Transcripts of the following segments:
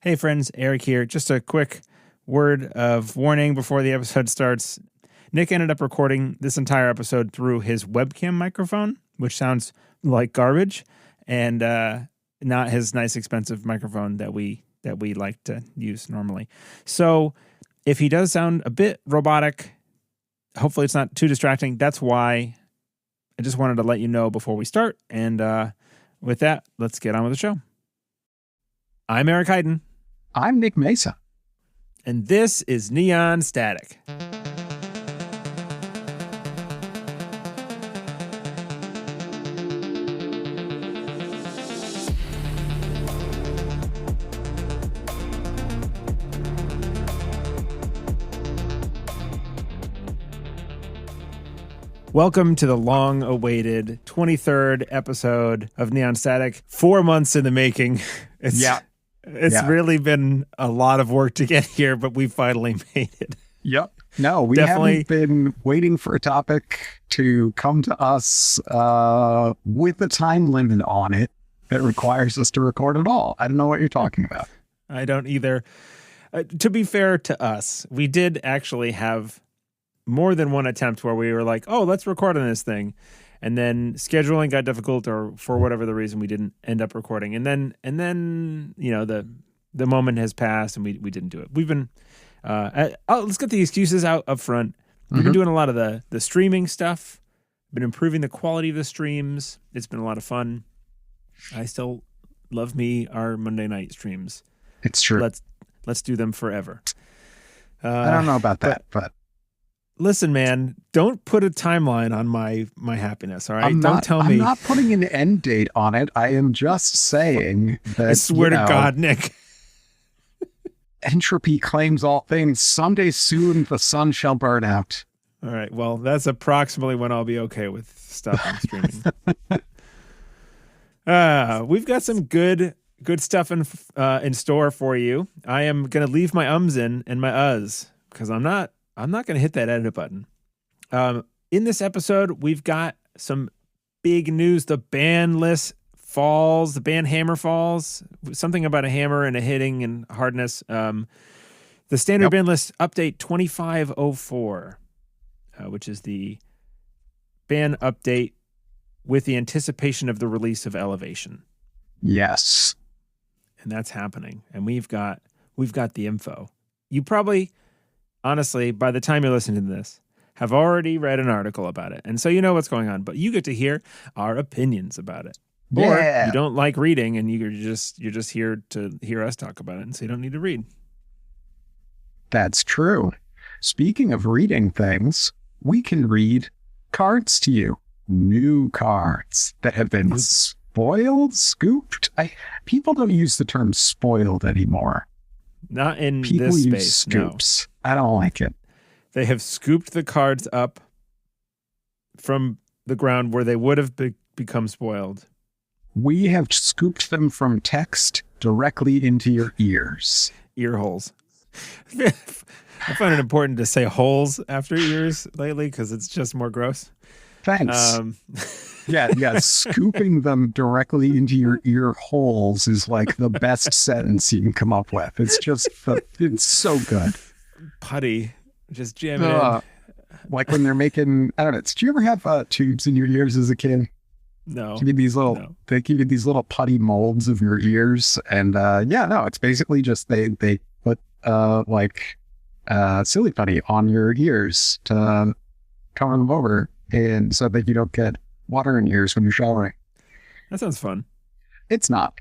Hey friends, Eric here. Just a quick word of warning before the episode starts. Nick ended up recording this entire episode through his webcam microphone, which sounds like garbage, and not his nice, expensive microphone that we like to use normally. So if he does sound a bit robotic, hopefully it's not too distracting. That's why I just wanted to let you know before we start. And with that, let's get on with the show. I'm Eric Hayden. I'm Nick Mesa. And this is Neon Static. Welcome to the long-awaited 23rd episode of Neon Static. 4 months in the making. It's really been a lot of work to get here, but we finally made it. Yep. No, we haven't been waiting for a topic to come to us with a time limit on it that requires us to record at all. I don't know what you're talking about. I don't either. To be fair to us, we did actually have more than one attempt where we were like, oh, let's record on this thing. And then scheduling got difficult, or for whatever the reason, we didn't end up recording. And then you know, the moment has passed and we didn't do it. We've been let's get the excuses out up front. We've been doing a lot of the streaming stuff. Been improving the quality of the streams. It's been a lot of fun. I still love our Monday night streams. It's true. Let's do them forever. I don't know about that, but listen, man, don't put a timeline on my happiness, all right? Don't tell me. I'm not putting an end date on it. I am just saying that, I swear to God, Nick. Entropy claims all things. Someday soon the sun shall burn out. All right, well, that's approximately when I'll be okay with stuff on streaming. We've got some good stuff in store for you. I am going to leave my ums in and my uhs because I'm not going to hit that edit button. In this episode, we've got some big news. The Banlist falls. The band hammer falls. Something about a hammer and a hitting and hardness. The standard Banlist update 25.04, which is the band update with the anticipation of the release of Elevation. Yes. And that's happening. And we've got the info. You probably, honestly, by the time you're listening to this, have already read an article about it. And so you know what's going on, but you get to hear our opinions about it. Or you don't like reading and you're just here to hear us talk about it, and so you don't need to read. That's true. Speaking of reading things, we can read cards to you. New cards that have been spoiled, scooped. People don't use the term spoiled anymore. Not in People this use space, scoops. No. I don't like it. They have scooped the cards up from the ground where they would have become spoiled. We have scooped them from text directly into your ears. Ear holes. I find it important to say holes after ears lately because it's just more gross. Thanks. Yeah. Scooping them directly into your ear holes is like the best sentence you can come up with. It's just, it's so good. Putty. Just jam it in. Like when they're making, I don't know. Did you ever have tubes in your ears as a kid? No. They give you these little putty molds of your ears. And it's basically just they put silly putty on your ears to cover them over, and so that you don't get water in your ears when you're showering. That sounds fun. It's not.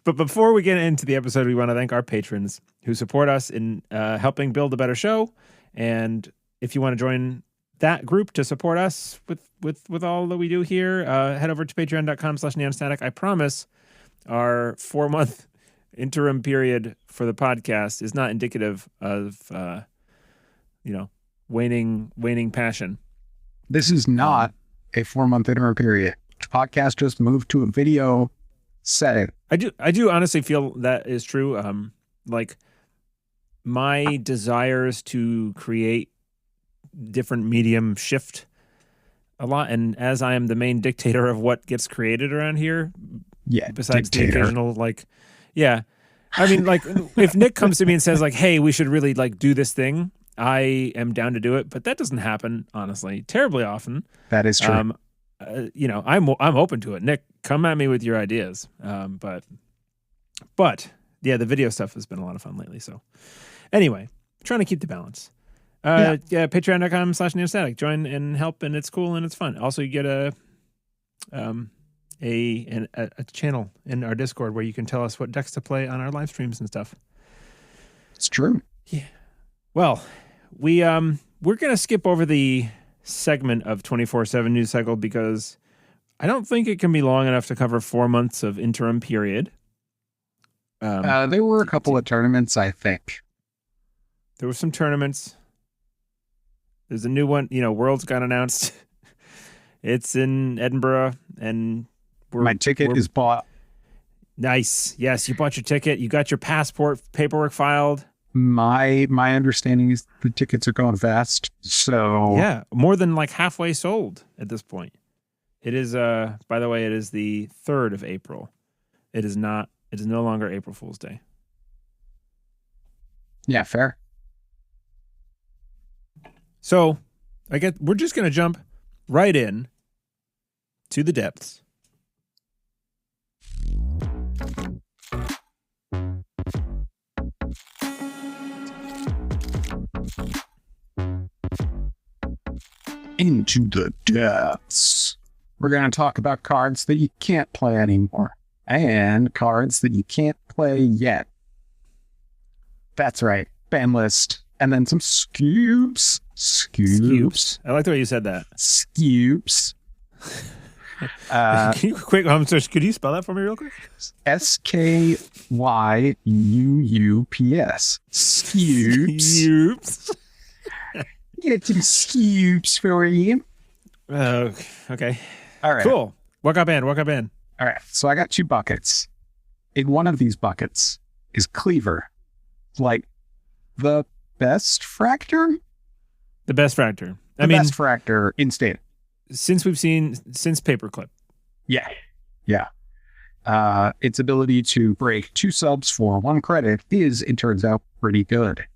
But before we get into the episode, we want to thank our patrons who support us in helping build a better show. And if you want to join that group to support us with all that we do here, head over to patreon.com/neonstatic. I promise our 4-month interim period for the podcast is not indicative of waning passion. This is not a 4-month interim period. The podcast just moved to a video setting. I do honestly feel that is true. Like my desires to create different medium shift a lot, and as I am the main dictator of what gets created around here, Yeah, besides dictator. the occasional, like, yeah. I mean, like, if Nick comes to me and says, like, hey, we should really, like, do this thing, I am down to do it. But that doesn't happen, honestly, terribly often. That is true. You know, I'm open to it. Nick, come at me with your ideas. But yeah, the video stuff has been a lot of fun lately. So anyway, trying to keep the balance. Yeah, patreon.com/neostatic. Join and help, and it's cool and it's fun. Also, you get a channel in our Discord where you can tell us what decks to play on our live streams and stuff. It's true. Yeah. Well, we're gonna skip over the segment of 24/7 news cycle because I don't think it can be long enough to cover 4 months of interim period. There were a couple of tournaments, I think. There were some tournaments. There's a new one. You know, Worlds got announced. It's in Edinburgh, and my ticket is bought. Nice. Yes, you bought your ticket. You got your passport paperwork filed. My understanding is the tickets are going fast. So yeah, more than like halfway sold at this point. It is. By the way, it is the 3rd of April. It is not. It is no longer April Fool's Day. Yeah, fair. So, we're just gonna jump right in to the depths. Into the depths. We're going to talk about cards that you can't play anymore and cards that you can't play yet. That's right. Banlist. And then some scoops. Scoops. I like the way you said that. Scoops. Can you quick? Could you spell that for me real quick? SKYUUPS. Scoops. Get some scoops for you. Okay. All right. Cool. Walk up in. All right. So I got 2 buckets. In one of these buckets is Cleaver. Like the best fractor? The best fractor. The best fractor in state. Since Paperclip. Yeah. Yeah. Its ability to break 2 subs for 1 credit is, it turns out, pretty good.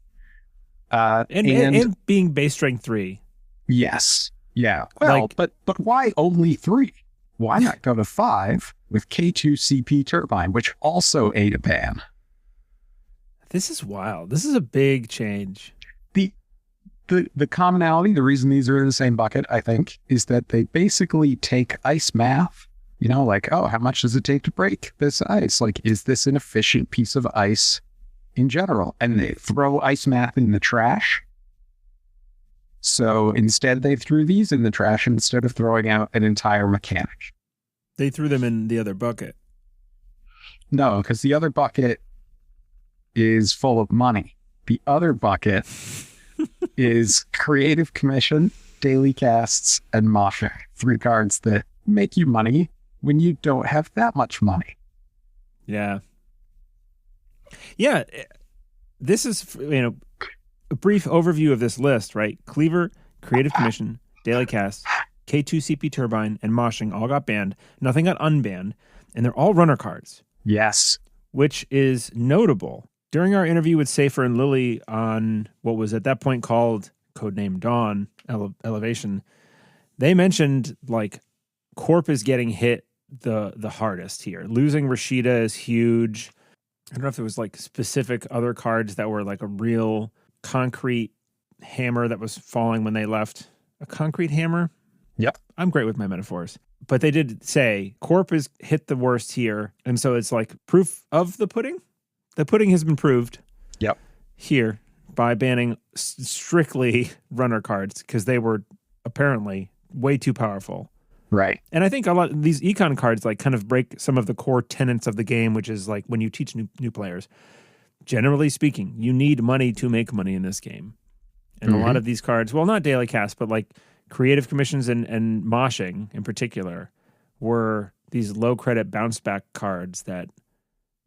And being base strength 3. Yes. Yeah. Well, but why only 3? Why not go to 5 with K2CP Turbine, which also ate a ban? This is wild. This is a big change. The commonality, the reason these are in the same bucket, I think, is that they basically take ice math. You know, like, oh, how much does it take to break this ice? Like, is this an efficient piece of ice in general? And they throw ice math in the trash. So instead, they threw these in the trash instead of throwing out an entire mechanic. They threw them in the other bucket. No, because the other bucket is full of money. The other bucket is Creative Commission, Daily Casts, and Masha. 3 cards that make you money when you don't have that much money. Yeah. Yeah. This is, a brief overview of this list, right? Cleaver, Creative Commission, Daily Cast, K2CP Turbine, and Moshing all got banned. Nothing got unbanned. And they're all runner cards. Yes. Which is notable. During our interview with Safer and Lily on what was at that point called codename Dawn Elevation, they mentioned like Corp is getting hit the hardest here. Losing Rashida is huge. I don't know if there was like specific other cards that were like a real concrete hammer that was falling when they left. A concrete hammer? Yep. I'm great with my metaphors. But they did say Corp is hit the worst here. And so it's like proof of the pudding. The pudding has been proved. Yep. Here by banning strictly runner cards because they were apparently way too powerful. Right. And I think a lot of these econ cards like kind of break some of the core tenets of the game, which is like when you teach new players, generally speaking, you need money to make money in this game. And a lot of these cards, well, not Daily Cast, but like Creative Commissions and Moshing in particular were these low credit bounce back cards that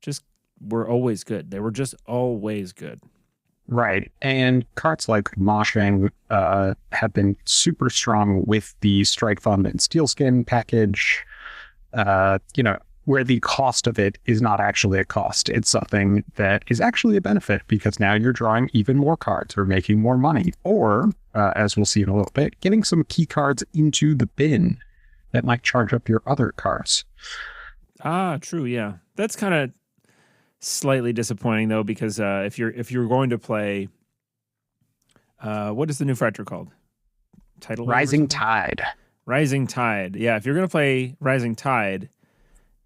just were always good. They were just always good. Right. And cards like Moshing have been super strong with the Strike Fund and Steelskin package. where the cost of it is not actually a cost. It's something that is actually a benefit because now you're drawing even more cards or making more money, or as we'll see in a little bit, getting some key cards into the bin that might charge up your other cards. True. Yeah. That's kind of slightly disappointing though, because if you're going to play, what is the new fracture called? Tidal Wave Rising Tide. Rising Tide. Yeah. If you're going to play Rising Tide,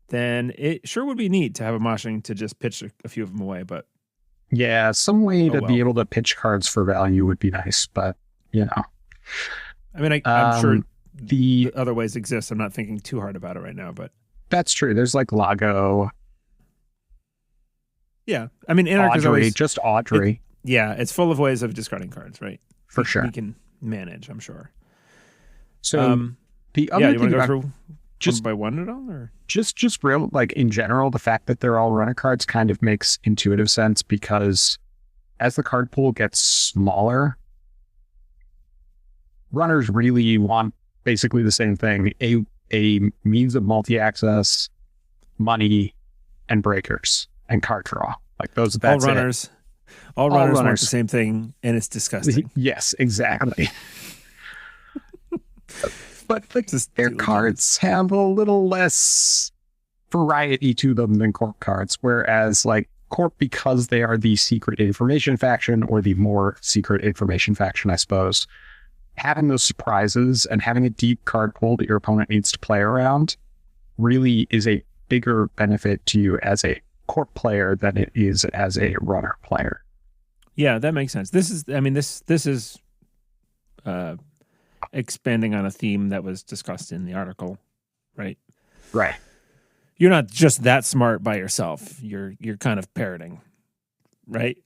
then it sure would be neat to have a moshing to just pitch a few of them away. But yeah, some way to be able to pitch cards for value would be nice, but you know. I mean, I'm sure the other ways exist. I'm not thinking too hard about it right now, but that's true. There's like Lago. Yeah. I mean, Anarch is always just Audrey. It's full of ways of discarding cards, right? For sure. We can manage, I'm sure. So the other you thing want to go about through just one by one at all, or just real, like in general, the fact that they're all runner cards kind of makes intuitive sense because as the card pool gets smaller, runners really want basically the same thing: a means of multi-access, money, and breakers and card draw. Like those, that's all runners. All runners want the same thing, and it's disgusting. Yes, exactly. But their cards have a little less variety to them than Corp cards, whereas like Corp, because they are the secret information faction, or the more secret information faction, I suppose, having those surprises and having a deep card pool that your opponent needs to play around really is a bigger benefit to you as a Corp player than it is as a runner player. Yeah, that makes sense. This is expanding on a theme that was discussed in the article, right? Right. You're not just that smart by yourself. You're kind of parroting, right?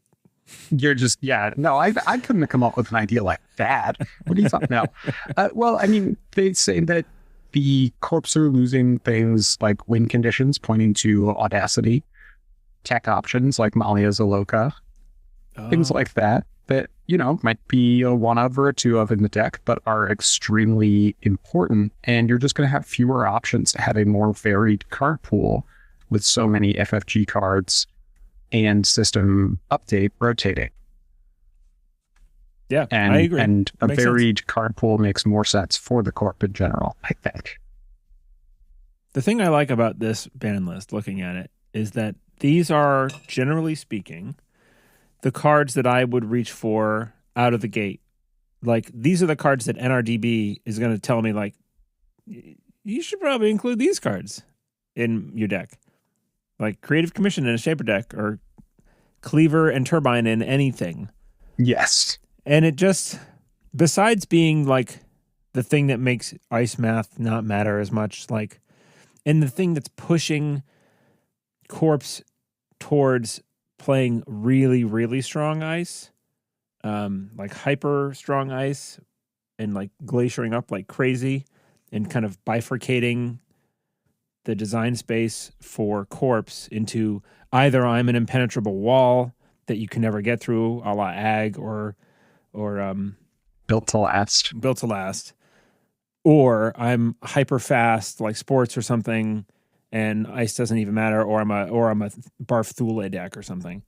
You're just, no, I couldn't have come up with an idea like that. What are you talking about? Well, I mean, they say that the Corps are losing things like win conditions, pointing to Audacity, tech options like Malia Zaloka, things like that, you know, might be a one of or a two of in the deck, but are extremely important. And you're just going to have fewer options to have a more varied card pool with so many FFG cards and system update rotating. Yeah, and, I agree. And a Makes varied sense. card pool makes more sense for the Corp in general, I think. The thing I like about this ban list, looking at it, is that these are, generally speaking, the cards that I would reach for out of the gate. Like, these are the cards that NRDB is going to tell me, like, you should probably include these cards in your deck. Like Creative Commission in a Shaper deck, or Cleaver and Turbine in anything. Yes. And it just, besides being like the thing that makes ice math not matter as much, like, and the thing that's pushing Corpse towards playing really, really strong ice, like hyper strong ice, and like glaciering up like crazy, and kind of bifurcating the design space for Corpse into either I'm an impenetrable wall that you can never get through, a la Ag, or Built to Last, or I'm hyper fast like Sports or something, and ice doesn't even matter, or I'm a Barf Thule deck or something.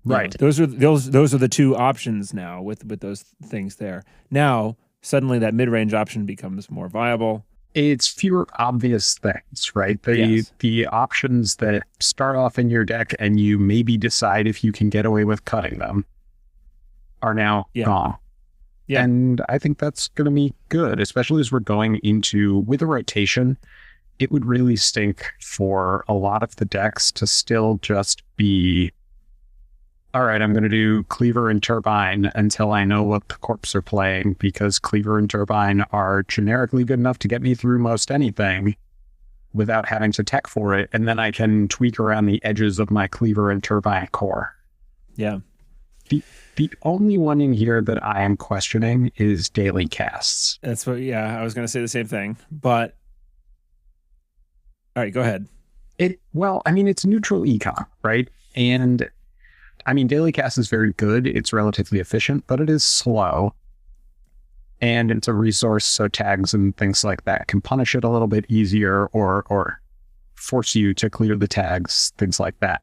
Right. You know, those are the two options now with those things there. Now suddenly that mid-range option becomes more viable. It's fewer obvious things, right? Yes. The options that start off in your deck and you maybe decide if you can get away with cutting them are now gone. Yeah. And I think that's going to be good, especially as we're going into, with a rotation, it would really stink for a lot of the decks to still just be, all right, I'm going to do Cleaver and Turbine until I know what the Corps are playing, because Cleaver and Turbine are generically good enough to get me through most anything without having to tech for it, and then I can tweak around the edges of my Cleaver and Turbine core. Yeah. The only one in here that I am questioning is daily casts. That's what, I was going to say the same thing, but all right, go ahead. It's neutral econ, right? And I mean, daily cast is very good. It's relatively efficient, but it is slow. And it's a resource, so tags and things like that can punish it a little bit easier or force you to clear the tags, things like that.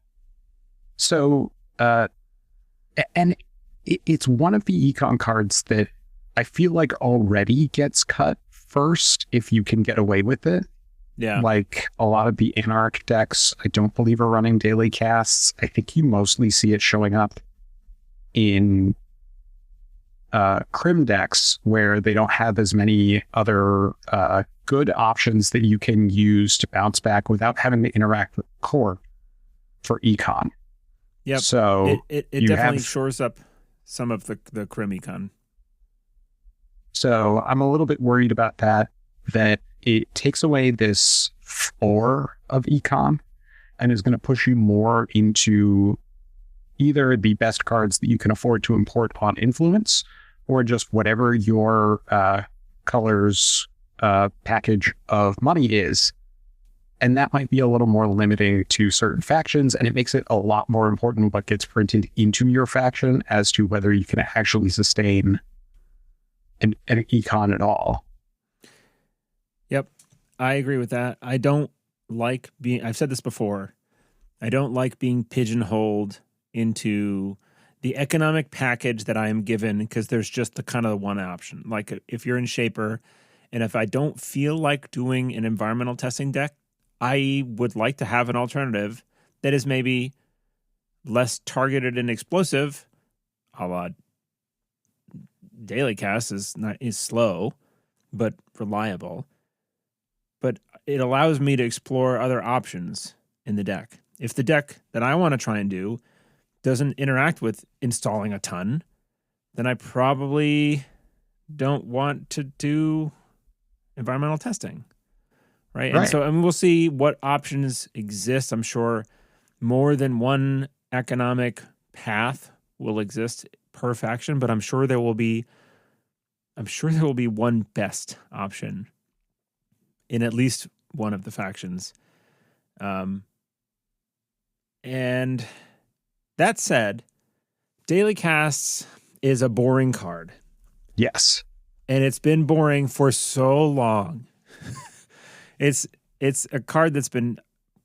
So, and it's one of the econ cards that I feel like already gets cut first if you can get away with it. Yeah. Like a lot of the Anarch decks, I don't believe are running daily casts. I think you mostly see it showing up in Crim decks where they don't have as many other good options that you can use to bounce back without having to interact with core for econ. Yep. So it definitely shores up some of the Crim econ. So I'm a little bit worried about that it takes away this 4 of econ and is going to push you more into either the best cards that you can afford to import on influence or just whatever your colors package of money is. And that might be a little more limiting to certain factions, and it makes it a lot more important what gets printed into your faction as to whether you can actually sustain an econ at all. Yep, I agree with that. I don't like being, I've said this before, I don't like being pigeonholed into the economic package that I am given because there's just the kind of one option. Like if you're in Shaper, and if I don't feel like doing an environmental testing deck, I would like to have an alternative that is maybe less targeted and explosive, a la Daily Cast is slow, but reliable. But it allows me to explore other options in the deck. If the deck that I want to try and do doesn't interact with installing a ton, then I probably don't want to do environmental testing. Right. And so we'll see what options exist. I'm sure more than one economic path will exist per faction, but I'm sure there will be one best option in at least one of the factions. And that said, Daily Casts is a boring card. Yes. And it's been boring for so long. It's a card that's been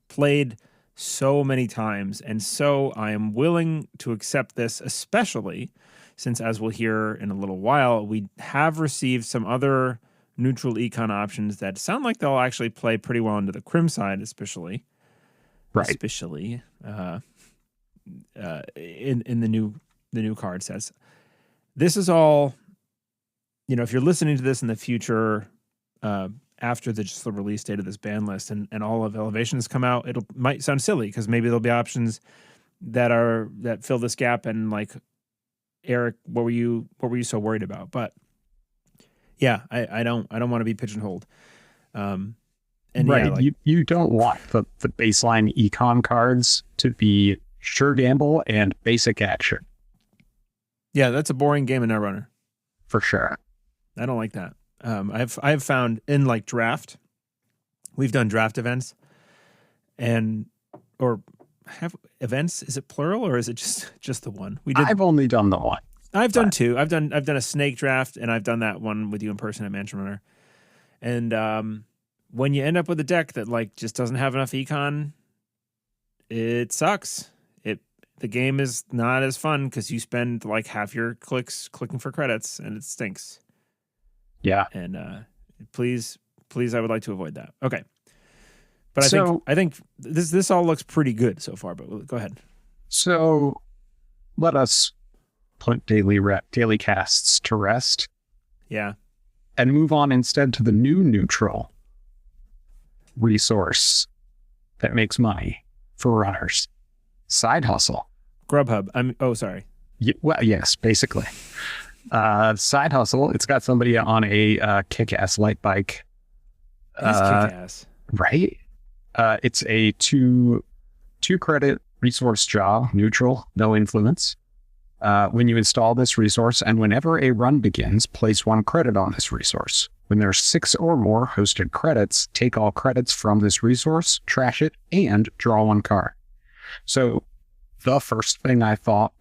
played so many times, and so I am willing to accept this, especially since, as we'll hear in a little while, we have received some other neutral econ options that sound like they'll actually play pretty well into the Crim side, especially. Right. Especially in the new card sets. This is all, if you're listening to this in the future, after just the release date of this ban list and all of Elevations come out, might sound silly because maybe there'll be options that fill this gap. And like, Eric, what were you so worried about? But yeah, I don't want to be pigeonholed. And right, yeah, you don't want the baseline econ cards to be sure gamble and basic action. Yeah, that's a boring game in Netrunner. For sure. I don't like that. I've found in like draft, we've done draft events, or have events. Is it plural or is it just the one? I've only done the one. I've done two. I've done a snake draft, and I've done that one with you in person at Netrunner. And when you end up with a deck that like just doesn't have enough econ, it sucks. The game is not as fun because you spend like half your clicks clicking for credits, and it stinks. Yeah. And please, I would like to avoid that. Okay. But I think this all looks pretty good so far, but go ahead. So let us put daily casts to rest. Yeah. And move on instead to the new neutral resource that makes money for runners. Side hustle. Grubhub. Sorry. Well, yes, basically. Side hustle. It's got somebody on a kick-ass light bike. It's kick-ass. Right? It's a two credit resource job, neutral, no influence. When you install this resource and whenever a run begins, place 1 credit on this resource. When there are 6 or more hosted credits, take all credits from this resource, trash it, and draw 1 card. So the first thing I thought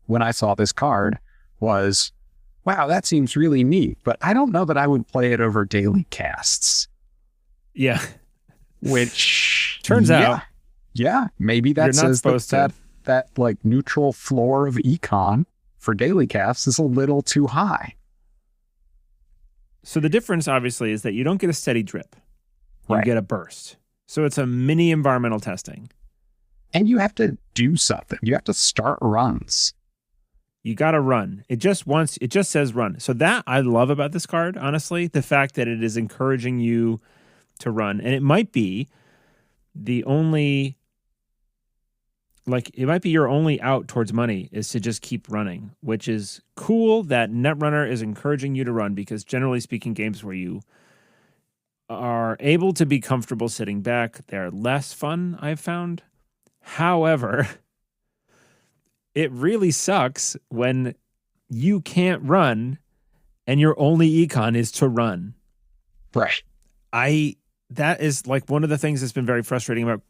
when I saw this card was, wow, that seems really neat, but I don't know that I would play it over daily casts. Yeah. Which Turns out, maybe you're that not says supposed to. that like neutral floor of econ for daily casts is a little too high. So the difference, obviously, is that you don't get a steady drip. You Right. get a burst. So it's a mini environmental testing. And you have to do something. You have to start runs. You got to run. It just says run. So that I love about this card, honestly, the fact that it is encouraging you to run. And it might be your only out towards money is to just keep running, which is cool that Netrunner is encouraging you to run, because generally speaking, games where you are able to be comfortable sitting back, they're less fun, I've found. However, it really sucks when you can't run and your only econ is to run. Right. That is like one of the things that's been very frustrating about.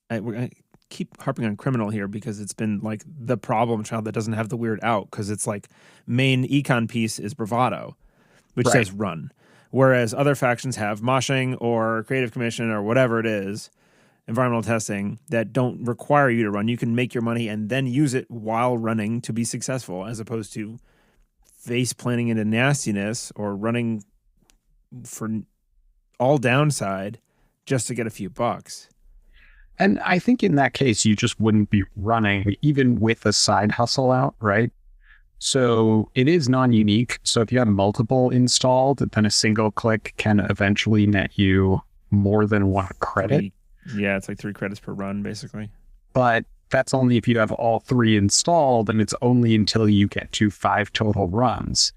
I keep harping on criminal here because it's been like the problem child that doesn't have the weird out, because it's like main econ piece is bravado, which says run, whereas other factions have moshing or creative commission or whatever it is, environmental testing, that don't require you to run. You can make your money and then use it while running to be successful, as opposed to face planning into nastiness or running for all downside just to get a few bucks. And I think in that case, you just wouldn't be running even with a side hustle out, right? So it is non-unique. So if you have multiple installed, then a single click can eventually net you more than one credit. It's like 3 credits per run, basically. But that's only if you have all 3 installed, and it's only until you get to 5 total runs.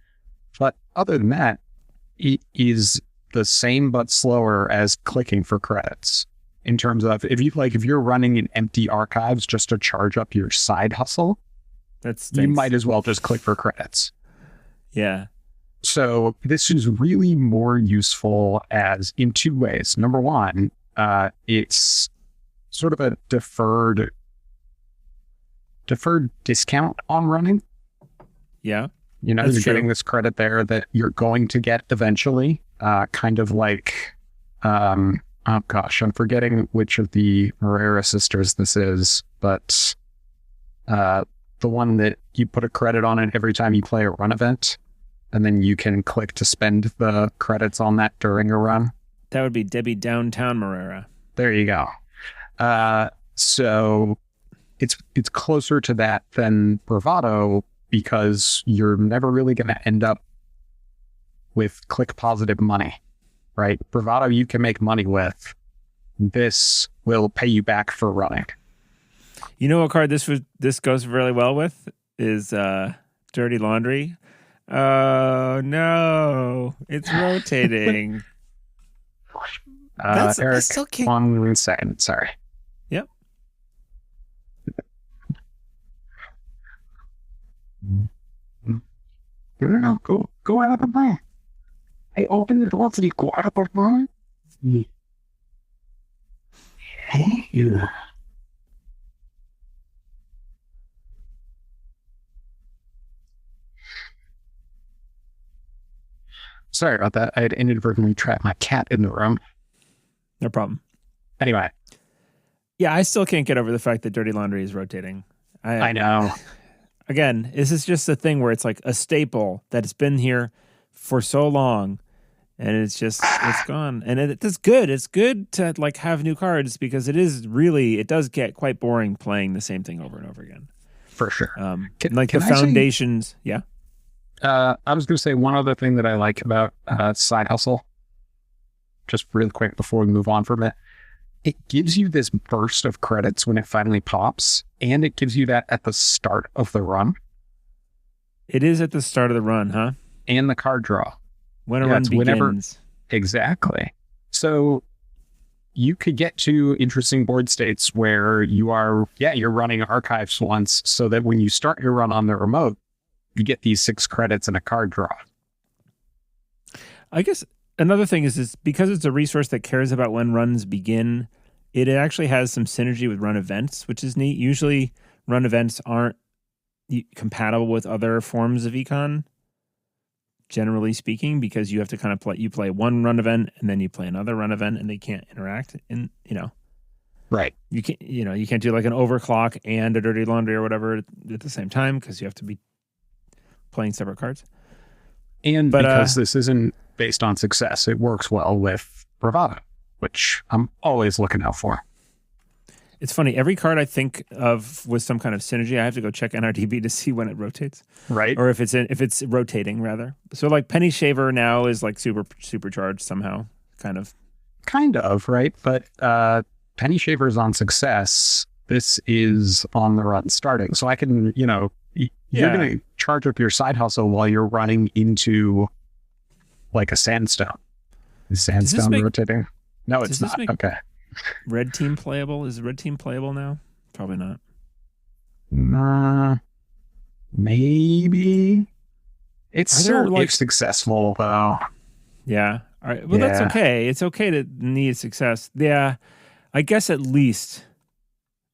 But other than that, it is the same but slower as clicking for credits. In terms of if you're running in empty archives just to charge up your side hustle, you might as well just click for credits. Yeah. So this is really more useful as in 2 ways. Number one, it's sort of a deferred discount on running. Yeah. You're getting this credit there that you're going to get eventually. Kind of like, oh gosh, I'm forgetting which of the Herrera sisters this is, but the one that you put a credit on it every time you play a run event, and then you can click to spend the credits on that during a run. That would be Debbie Downtown Herrera. There you go. So it's closer to that than Bravado, because you're never really going to end up with click positive money, right? Bravado you can make money with. This will pay you back for running. You know what card this goes really well with is Dirty Laundry. Oh no, it's rotating. Eric, 1 second. Sorry. Yep. No, go out of my. I opened the door for you. Go out of my. Hey, you. Sorry about that. I had inadvertently trapped my cat in the room. No problem. Anyway. Yeah, I still can't get over the fact that Dirty Laundry is rotating. I know. Again, this is just a thing where it's like a staple that's been here for so long, and it's gone. And it's good. It's good to like have new cards, because it does get quite boring playing the same thing over and over again. For sure. The foundations. Yeah. I was going to say one other thing that I like about Side Hustle, just real quick before we move on from it. It gives you this burst of credits when it finally pops, and it gives you that at the start of the run. It is at the start of the run, huh? And the card draw. When a run begins. Exactly. So you could get to interesting board states where you're running archives once, so that when you start your run on the remote, you get these 6 credits and a card draw. I guess another thing is because it's a resource that cares about when runs begin, it actually has some synergy with run events, which is neat. Usually run events aren't compatible with other forms of econ. generally speaking, because you have to kind of play one run event and then you play another run event, and they can't interact. And Right. you can't do like an overclock and a dirty laundry or whatever at the same time, because you have to be playing separate cards. And because this isn't based on success, it works well with Bravado, which I'm always looking out for. It's funny. Every card I think of with some kind of synergy, I have to go check NRDB to see when it rotates, right? Or if it's rotating rather. So like Penny Shaver now is like supercharged somehow, kind of, right? But Penny Shaver's on success. This is on the run starting, so I can, you're going to charge up your side hustle while you're running into like a sandstone. Is sandstone rotating? No, it's not. Okay. Red team playable? Is red team playable now? Probably not. Maybe. It's still if successful though. Yeah. All right. Well, that's okay. It's okay to need success. Yeah. I guess at least,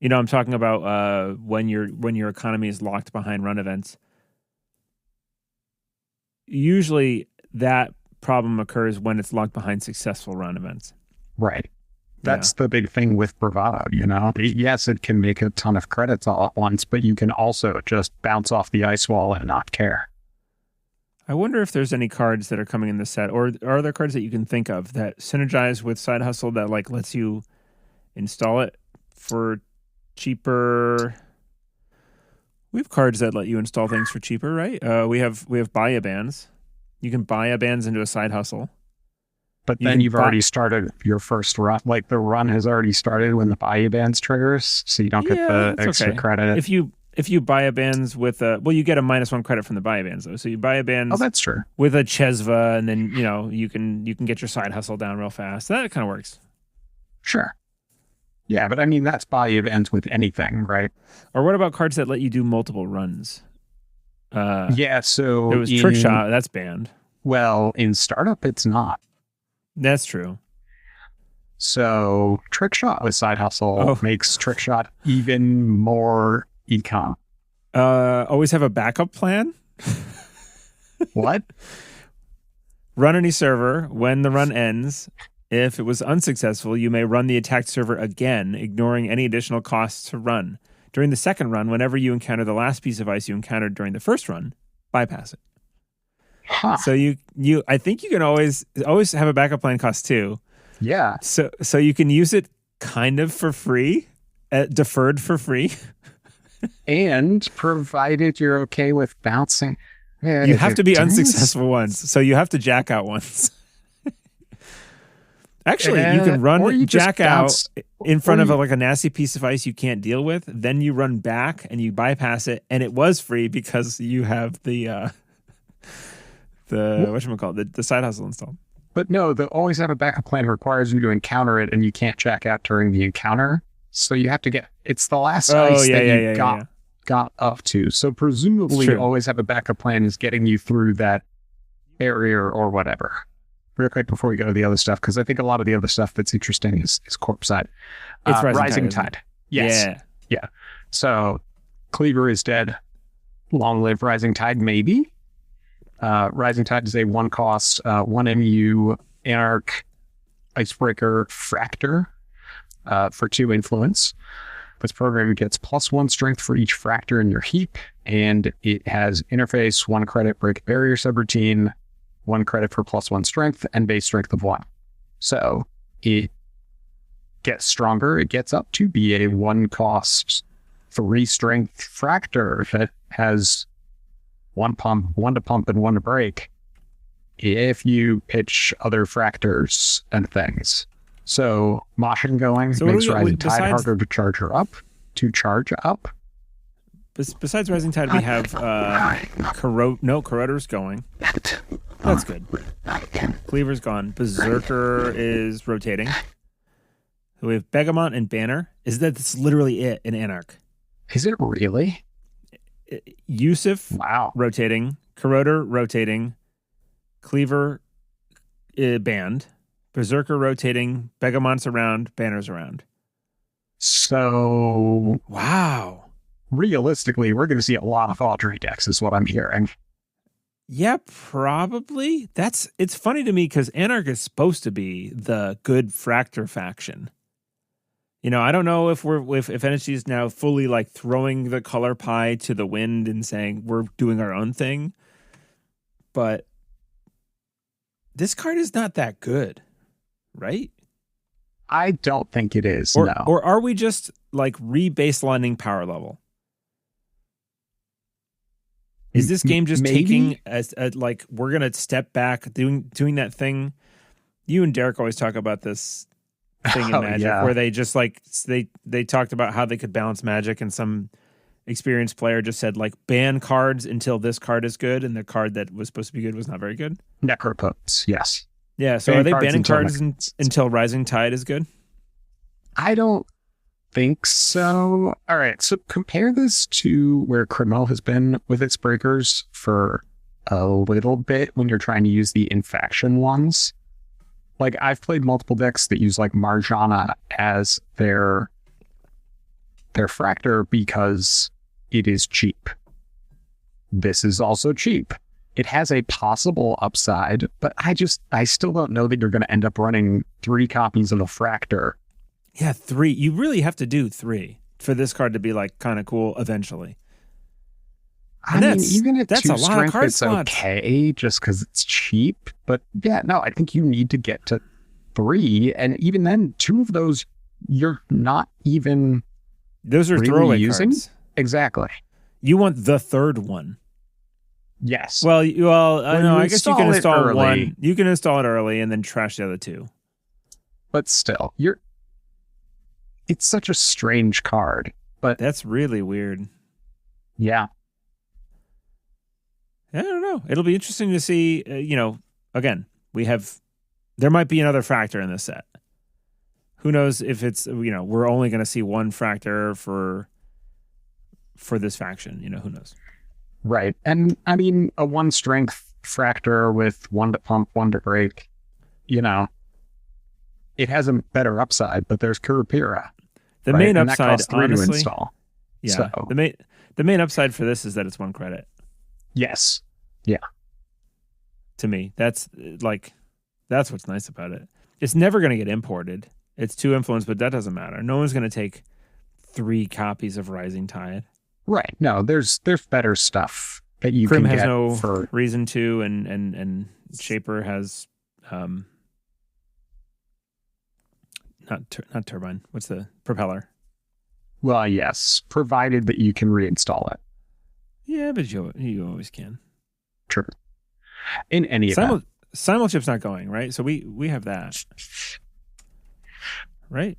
I'm talking about when your economy is locked behind run events. Usually that problem occurs when it's locked behind successful run events. Right. That's the big thing with Bravado, Yes, it can make a ton of credits all at once, but you can also just bounce off the ice wall and not care. I wonder if there's any cards that are coming in the set, or are there cards that you can think of that synergize with Side Hustle that like lets you install it for cheaper? We have cards that let you install things for cheaper, right? We have buy-a bands. You can buy-a bands into a Side Hustle. But then you've already started your first run. Like the run has already started when the buy-a bands triggers, so you don't get the extra credit. If you buy-a bands with you get a -1 credit from the buy-a bands though. So you buy-a bands. Oh, that's true. With a Chesva, and then you can get your Side Hustle down real fast. That kind of works. Sure. Yeah, but I mean that's buy-a bands with anything, right? Or what about cards that let you do multiple runs? So it was Trick Shot. That's banned. Well, in Startup, it's not. That's true. So Trick Shot with Side Hustle makes Trick Shot even more econ. Always have a backup plan? What? Run any server. When the run ends, if it was unsuccessful, you may run the attacked server again, ignoring any additional costs to run. During the second run, whenever you encounter the last piece of ice you encountered during the first run, bypass it. Huh. So I think you can always have a backup plan cost 2. Yeah. So you can use it kind of for free, deferred for free. And provided you're okay with bouncing. You have to be unsuccessful once. So you have to jack out once. Actually, you can run jack out in front of like a nasty piece of ice you can't deal with. Then you run back and you bypass it. And it was free because you have the Side Hustle installed. But no, the always have a backup plan requires you to encounter it, and you can't jack out during the encounter. So you have to it's the last ice that you got up to. So presumably always have a backup plan is getting you through that barrier or whatever. Real quick before we go to the other stuff, because I think a lot of the other stuff that's interesting is Corpse Side. It's Rising Tide. Yes. Yeah. So Cleaver is dead. Long live Rising Tide, maybe. Rising Tide is a 1 cost, 1 MU Anarch Icebreaker Fractor for 2 influence. This program gets +1 strength for each Fractor in your heap, and it has interface, 1 credit, break a barrier subroutine, 1 credit for +1 strength, and base strength of 1. So it gets stronger. It gets up to be a 1 cost, 3 strength Fractor that has 1 pump, 1 to pump, and 1 to break if you pitch other Fractors and things. So motion going makes Rising Tide harder to charge up. Besides Rising Tide, we have Corroder's going. That's good. Cleaver's gone. Berserker is rotating. We have Begamot and Banner. That's literally it in Anarch. Is it really? Yusuf rotating. Corroder rotating. Cleaver banned. Berserker rotating. Begamot's around. Banner's around. So wow. Realistically, we're going to see a lot of Audrey decks is what I'm hearing. Yeah, probably. It's funny to me because Anarch is supposed to be the good Fractor faction. I don't know if if NSG is now fully like throwing the color pie to the wind and saying we're doing our own thing, but this card is not that good, right? I don't think it is. Or, No. Or are we just like re-baselining power level? Is this game just Maybe? taking as like we're gonna step back doing that thing? You and Derek always talk about this thing in Magic where they just like they talked about how they could balance Magic, and some experienced player just said like ban cards until this card is good, and the card that was supposed to be good was not very good. Necropotence, yes. Yeah, so are they banning cards until Rising Tide is good? I don't think so. All right, so compare this to where Criminal has been with its breakers for a little bit when you're trying to use the in-faction ones. Like, I've played multiple decks that use like Marjana as their Fractor because it is cheap. This is also cheap. It has a possible upside, but I still don't know that you're going to end up running 3 copies of a Fractor. Yeah, 3. You really have to do 3 for this card to be like kind of cool eventually. I mean, even at that's 2 a lot strength, of card it's slots. Okay just because it's cheap. But yeah, no, I think you need to get to 3. And even then, 2 of those, you're not even... Those are really throwaway using cards. Exactly. You want the 3rd one. Yes. Well, no, I guess you can install one. You can install it early and then trash the other 2. But still, it's such a strange card. But that's really weird. Yeah. I don't know. It'll be interesting to see, again, there might be another Fractor in this set. Who knows if it's, we're only going to see one Fractor for this faction, who knows? Right. And I mean, a 1 strength Fractor with 1 to pump, 1 to break, it has a better upside, but there's Kurapira. The main upside, that costs 3 honestly, to install. Yeah. So. The main upside for this is that it's 1 credit. Yes. Yeah. To me, that's what's nice about it. It's never going to get imported. It's 2 influence, but that doesn't matter. No one's going to take 3 copies of Rising Tide. Right. No, there's better stuff that you Crim can has get no for reason to, and Shaper has not turbine. What's the propeller? Well, yes, provided that you can reinstall it. Yeah, but you always can. True. In any event, Simulchip's not going, right? So we have that, right?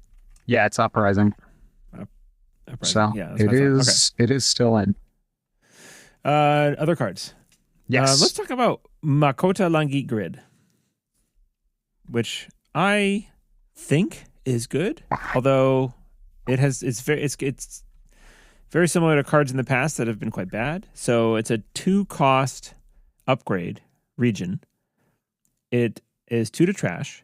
Yeah, it's uprising. So yeah, it is. Okay. It is still in. Other cards. Yes. Let's talk about Makota Langit Grid, which I think is good, although it's very similar to cards in the past that have been quite bad. So it's a 2-cost upgrade region. It is 2 to trash,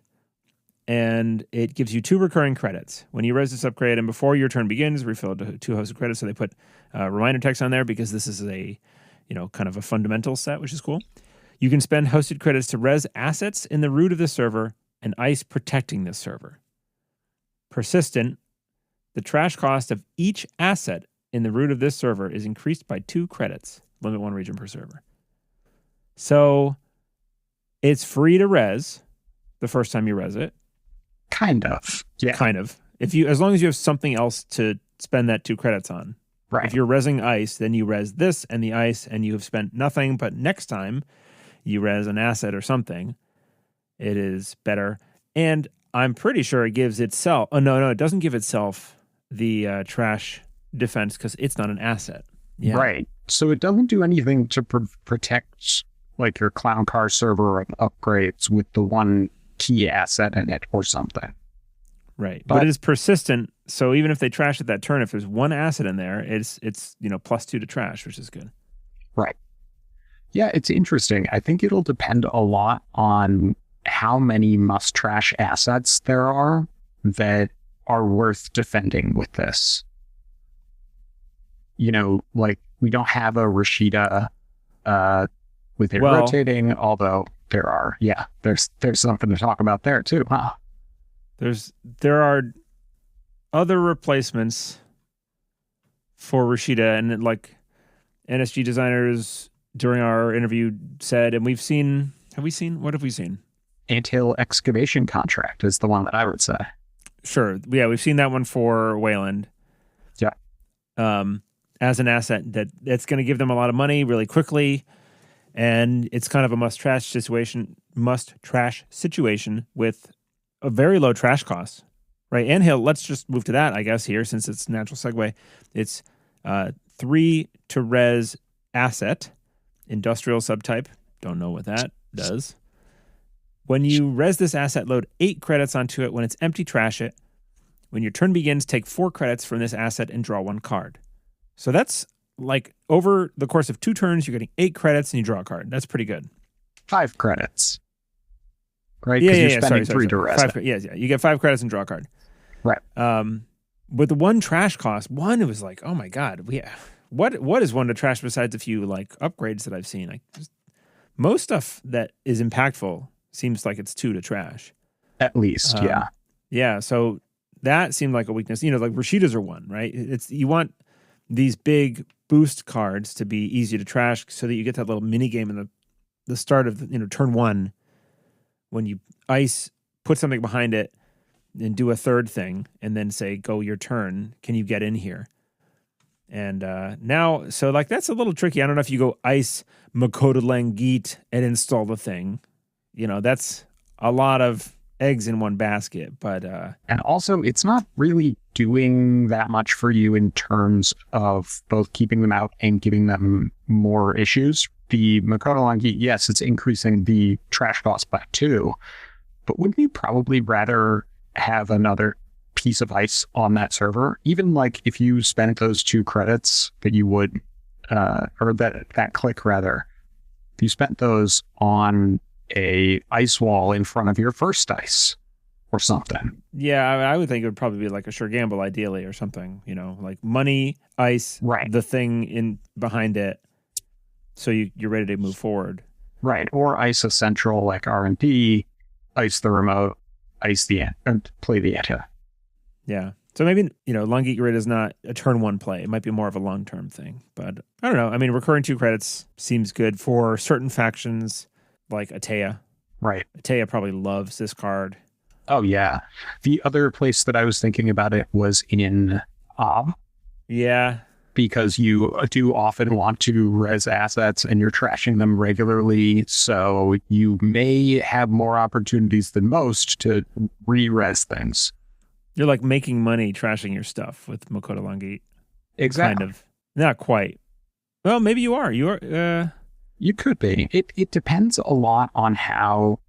and it gives you 2 recurring credits. When you res this upgrade, and before your turn begins, refill it to 2 hosted credits. So they put reminder text on there because this is a, kind of a fundamental set, which is cool. You can spend hosted credits to res assets in the root of the server and ice protecting this server. Persistent, the trash cost of each asset in the root of this server is increased by 2 credits. Limit 1 region per server. So it's free to res the first time you res it. Kind of. Yeah. Kind of. As long as you have something else to spend that 2 credits on. Right. If you're resing ice, then you res this and the ice, and you have spent nothing, but next time you res an asset or something, it is better. And I'm pretty sure it gives itself... Oh, no, it doesn't give itself the trash defense because it's not an asset. Yeah. Right. So it doesn't do anything to protect like your clown car server upgrades with the 1 key asset in it or something. Right. But it is persistent. So even if they trash it that turn, if there's 1 asset in there, it's +2 to trash, which is good. Right. Yeah, it's interesting. I think it'll depend a lot on how many must trash assets there are that are worth defending with this. Like we don't have a Rashida with it Well, rotating, although there's something to talk about there too, huh? there are other replacements for Rashida, and like NSG designers during our interview said, and what have we seen? Anthill excavation contract is the one that I would say. Sure. Yeah, we've seen that one for Wayland. Yeah. As an asset that's going to give them a lot of money really quickly, and it's kind of a must trash situation with a very low trash cost, right? Anthill, let's just move to that, I guess, here since it's a natural segue. It's 3 to res asset, industrial subtype. Don't know what that does. When you res this asset, load 8 credits onto it. When it's empty, trash it. When your turn begins, take 4 credits from this asset and draw 1 card. So that's like over the course of 2 turns, you're getting 8 credits and you draw a card. That's pretty good. 5 credits. Right? Because you're spending 3 to res it. Yeah. You get 5 credits and draw a card. Right. With the 1 trash cost, it was like, oh my God. What is 1 to trash besides a few like upgrades that I've seen? Like most stuff that is impactful seems like it's 2 to trash. At least, yeah. Yeah, so that seemed like a weakness. Like Rashidas are 1, right? You want these big boost cards to be easy to trash so that you get that little mini game in the start of turn 1 when you ice, put something behind it, and do a third thing, and then say, go your turn. Can you get in here? And now, so like that's a little tricky. I don't know if you go ice Makota Langit and install the thing. That's a lot of eggs in one basket. But and also, it's not really doing that much for you in terms of both keeping them out and giving them more issues. The Makota Langit, yes, it's increasing the trash cost by 2, but wouldn't you probably rather have another piece of ice on that server? Even like if you spent those 2 credits that you would, or that click rather, if you spent those on a ice wall in front of your first ice or something. Yeah, I would think it would probably be like a sure gamble ideally or something, like money, ice, right, the thing in behind it. So you're ready to move forward. Right. Or ice a central like R&D, ice the remote, ice the and play the anta. Yeah. So maybe, Langit Grid is not a turn 1 play. It might be more of a long-term thing. But I don't know. I mean, recurring 2 credits seems good for certain factions like Atea. Right. Atea probably loves this card. Oh, yeah. The other place that I was thinking about it was in Ob. Yeah. Because you do often want to res assets and you're trashing them regularly. So you may have more opportunities than most to re-res things. You're like making money trashing your stuff with Makota Langit. Exactly. Kind of. Not quite. Well, maybe you are. You are. You could be. It depends a lot on how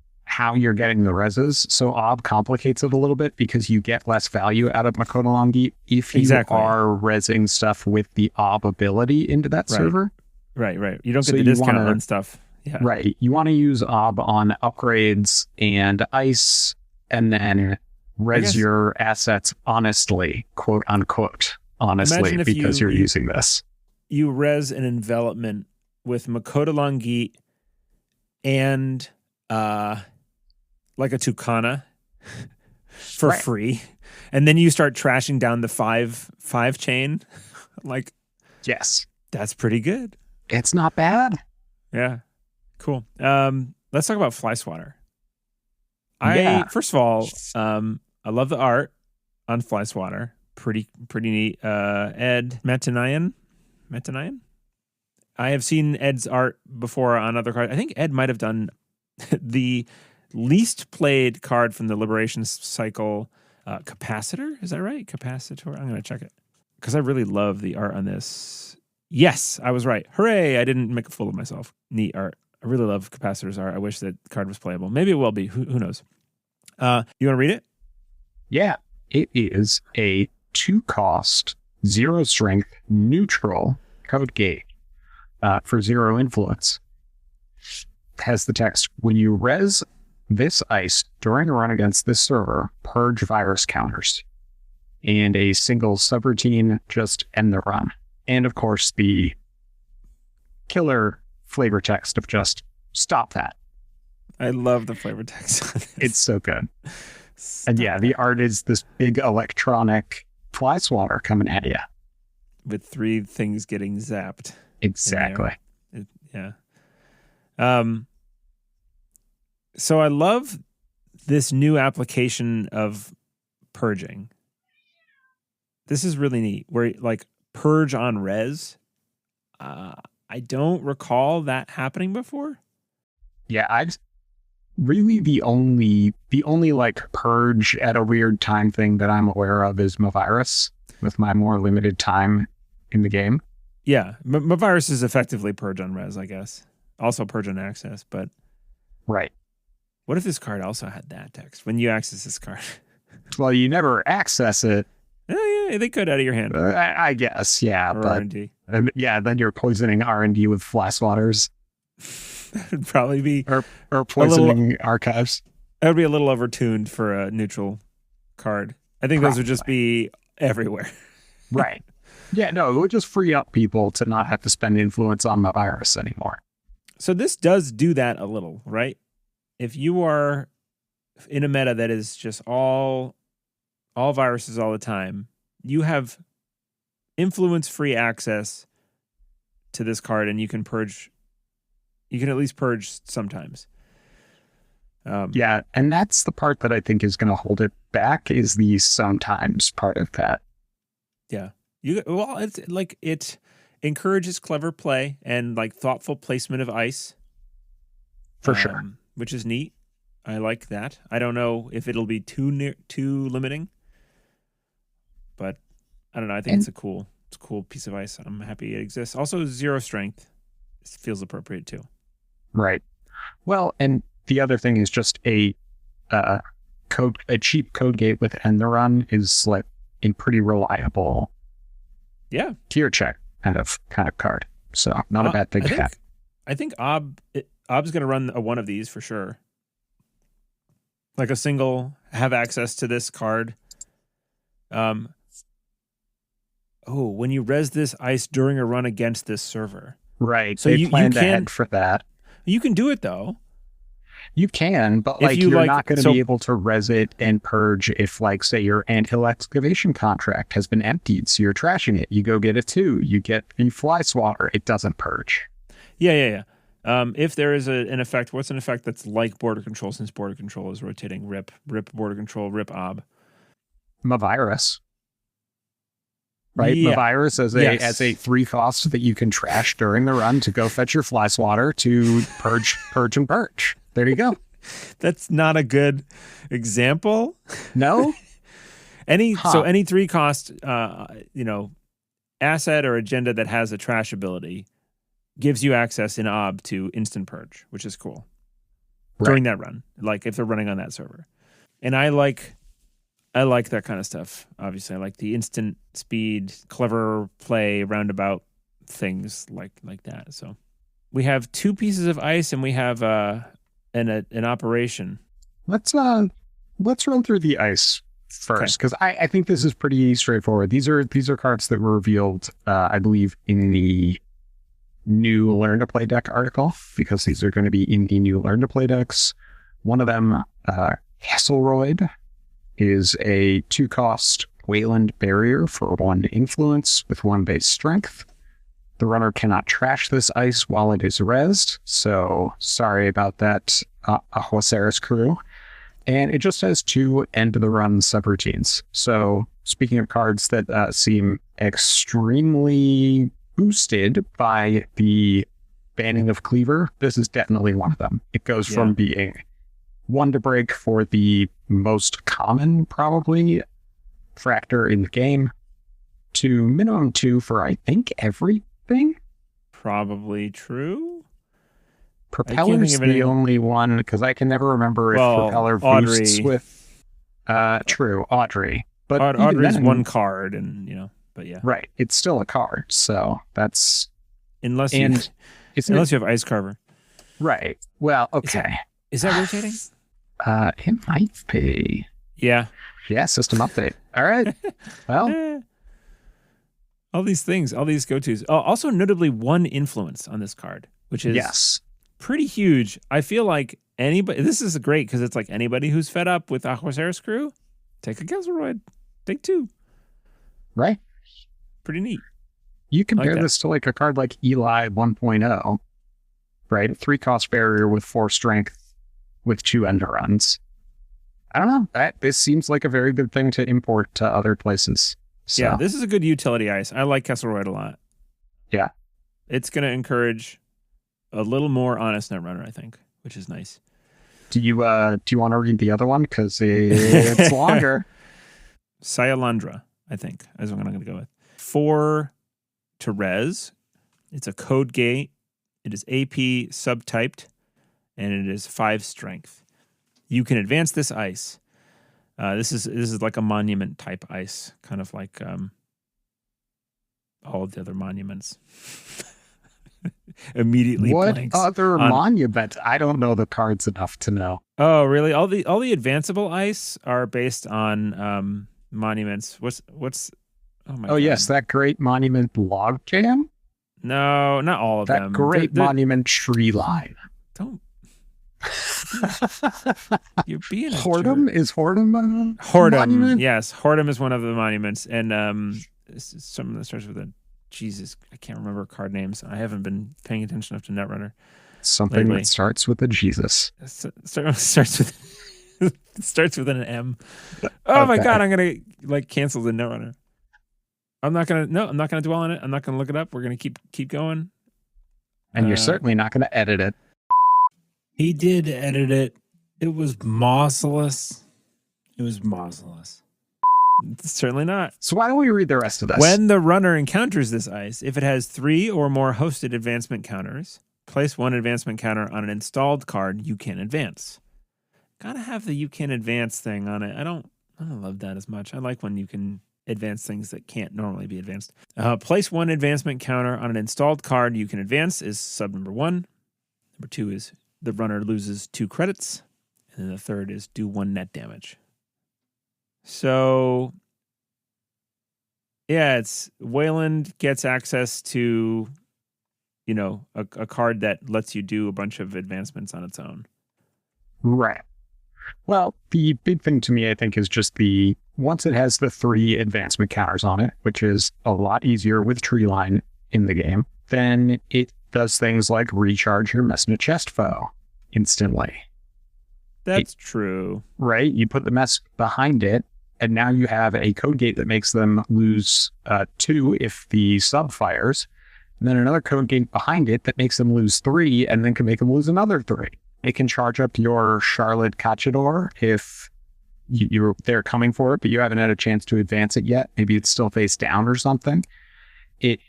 you're getting the reses. So Ob complicates it a little bit because you get less value out of Makota Langit if you are resing stuff with the Ob ability into that server. Right. You don't get the discount on stuff. Yeah. Right. You want to use Ob on upgrades and ice and then res your assets honestly, quote unquote, honestly, because you're using this. You res an envelopment with Makota Langit and like a Tucana for free, and then you start trashing down the five chain. Like, yes, that's pretty good. It's not bad. Yeah, cool. Let's talk about Fly Swatter. First of all, I love the art on Fly Swatter. Pretty neat. Ed Metanayan. I have seen Ed's art before on other cards. I think Ed might have done the least played card from the Liberation Cycle, Capacitor. Is that right? Capacitor. I'm going to check it because I really love the art on this. Yes, I was right. Hooray! I didn't make a fool of myself. Neat art. I really love Capacitor's art. I wish that card was playable. Maybe it will be. Who knows? You want to read it? Yeah. It is a 2-cost, 0 strength, neutral code gate for 0 influence. It has the text, when you res this ice during a run against this server, purge virus counters. And a single subroutine, just end the run. And of course, the killer flavor text of just stop that. I love the flavor text on this. It's so good. And yeah, the art is this big electronic fly swatter coming at you. With 3 things getting zapped. Exactly. Yeah. So I love this new application of purging. This is really neat. Where like purge on res. I don't recall that happening before. Yeah, I've really the only like purge at a weird time thing that I'm aware of is Mavirus with my more limited time in the game. Yeah, Mavirus is effectively purge on res, I guess. Also purge on access, but right. What if this card also had that text when you access this card? Well, you never access it. Oh, yeah, they could out of your hand. I guess, yeah. Or but, R&D. Yeah, then you're poisoning R&D with fly swatters. That would probably be... Or poisoning archives. That would be a little overtuned for a neutral card. I think those would just be everywhere. Right. Yeah, no, it would just free up people to not have to spend influence on the virus anymore. So this does do that a little, right? If you are in a meta that is just all viruses all the time, you have influence-free access to this card, and you can purge. You can at least purge sometimes. Yeah, and that's the part that I think is going to hold it back is the sometimes part of that. Yeah. It's like it encourages clever play and like thoughtful placement of ice. For sure. Which is neat. I like that. I don't know if it'll be too limiting, but I don't know. I think it's a cool piece of ice. I'm happy it exists. Also, 0 strength feels appropriate too. Right. Well, and the other thing is just a cheap code gate with End the Run is like a pretty reliable, tier check kind of card. So not a bad thing to have. I think Ob's going to run one of these for sure. Like a single, have access to this card. When you res this ice during a run against this server. Right. So you planned ahead for that. You can do it though. You can, but like you're not going to be able to res it and purge if, like, say your anthill excavation contract has been emptied, so you're trashing it. You go get a 2, you get a fly swatter. It doesn't purge. Yeah. If there is an effect, what's an effect that's like border control since border control is rotating? Rip border control, rip ob. Mavirus. Right? Yeah. Mavirus as a 3 cost that you can trash during the run to go fetch your fly swatter to purge and purge. There you go. That's not a good example. No? any 3 cost asset or agenda that has a trash ability gives you access in ob to instant purge, which is cool. Right. During that run, like if they're running on that server. And I like that kind of stuff. Obviously, I like the instant speed, clever play, roundabout things like that. So we have 2 pieces of ice, and we have an operation. Let's run through the ice first, because I think this is pretty straightforward. These are cards that were revealed, I believe, in the new Learn to Play deck article, because these are going to be in the new Learn to Play decks. One of them, Hasselroyd, is a 2-cost Wayland Barrier for 1 influence with 1 base strength. The runner cannot trash this ice while it is rezzed, so sorry about that, Ahoceris crew. And it just has 2 end-of-the-run subroutines. So speaking of cards that seem extremely boosted by the banning of Cleaver, this is definitely one of them. It goes from being 1 to break for the most common, probably, Fractor in the game, to minimum 2 for, I think, everything. Probably true. Propeller's the only one, because I can never remember if Propeller boosts with... True, Audrey. But Audrey's then, 1 card, and, but yeah. Right, it's still a card, so that's... Unless you have Ice Carver. Right, well, okay. Is that rotating? It might be. Yeah. Yeah, system update. All right. Well. All these things, all these go-tos. Oh, also notably 1 influence on this card. which is Yes. pretty huge. I feel like anybody, this is great because it's like anybody who's fed up with Aguaceras crew, take a Castleroid. Take 2. Right. Pretty neat. You compare that. this to like a card like Eli 1.0, right? 3 cost barrier with 4 strength with 2 end runs. I don't know. This seems like a very good thing to import to other places. So, Yeah, this is a good utility ice. I like Castleroid a lot. Yeah. It's going to encourage a little more honest Netrunner, I think, which is nice. Do you want to read the other one? Because it's longer. Syalandra, I think, is what I'm going to go with. 4 to res. It's a code gate. It is AP subtyped, and it is 5 strength. You can advance this ice. This is like a monument type ice, kind of like all of the other monuments. Immediately what blanks other monument? I don't know the cards enough to know. Oh, really? All the advanceable ice are based on monuments. What's oh my God. Yes, that great monument log jam? No, not all of that them. That great monument tree line. Don't. You're being a Whoredom? jerk. Is Whoredom Whoredom, monument? yes. Whoredom is one of the monuments. And this is something that starts with a Jesus, I can't remember card names. I haven't been paying attention enough to Netrunner. Something lately. That starts with a Jesus. Starts with an M. Oh my God, I'm gonna cancel the Netrunner. I'm not gonna dwell on it. I'm not gonna look it up. We're gonna keep going. And you're certainly not gonna edit it. He did edit it. It was mossless. Certainly not. So why don't we read the rest of this? When the runner encounters this ice, if it has 3 or more hosted advancement counters, place 1 advancement counter on an installed card you can advance. Gotta have the you can advance thing on it. I don't love that as much. I like when you can advance things that can't normally be advanced. Place 1 advancement counter on an installed card you can advance is sub number 1. Number 2 is the runner loses 2 credits. And then the third is do 1 net damage. So, yeah, it's Wayland gets access to, a card that lets you do a bunch of advancements on its own. Right. Well, the big thing to me, I think, is just once it has the 3 advancement counters on it, which is a lot easier with Treeline in the game, then it does things like recharge your Messna Chest Foe instantly. That's true. Right? You put the mess behind it, and now you have a code gate that makes them lose 2 if the sub fires, and then another code gate behind it that makes them lose 3, and then can make them lose another 3. It can charge up your Charlotte Cachador if they're coming for it, but you haven't had a chance to advance it yet. Maybe it's still face down or something. It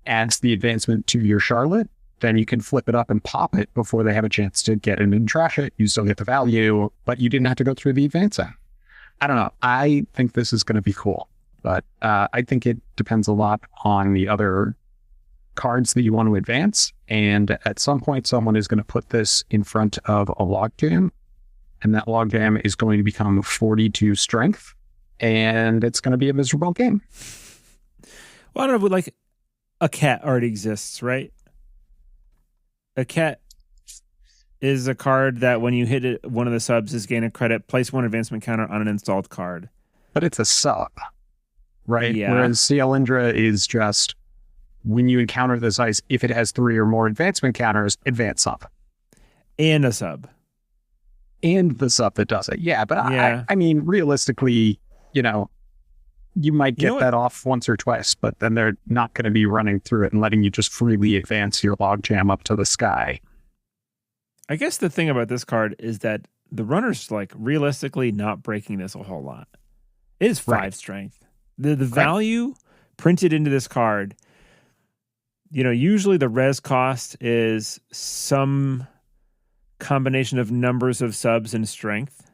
adds the advancement to your Charlotte. Then you can flip it up and pop it before they have a chance to get in and trash it. You still get the value, but you didn't have to go through the advancing. I don't know. I think this is going to be cool, but I think it depends a lot on the other cards that you want to advance. And at some point, someone is going to put this in front of a logjam, and that logjam is going to become 42 strength, and it's going to be a miserable game. Well, I don't know, but a cat already exists, right? A cat is a card that when you hit it, one of the subs is gain a credit, place 1 advancement counter on an installed card. But it's a sub, right? Yeah. Whereas Syalandra is just, when you encounter this ice, if it has 3 or more advancement counters, advance up. And a sub. And the sub that does it. Yeah, but yeah. I mean, realistically, you might get that off once or twice, but then they're not going to be running through it and letting you just freely advance your logjam up to the sky. I guess the thing about this card is that the runner's realistically not breaking this a whole lot. It is 5 strength. The value printed into this card, usually the res cost is some combination of numbers of subs and strength.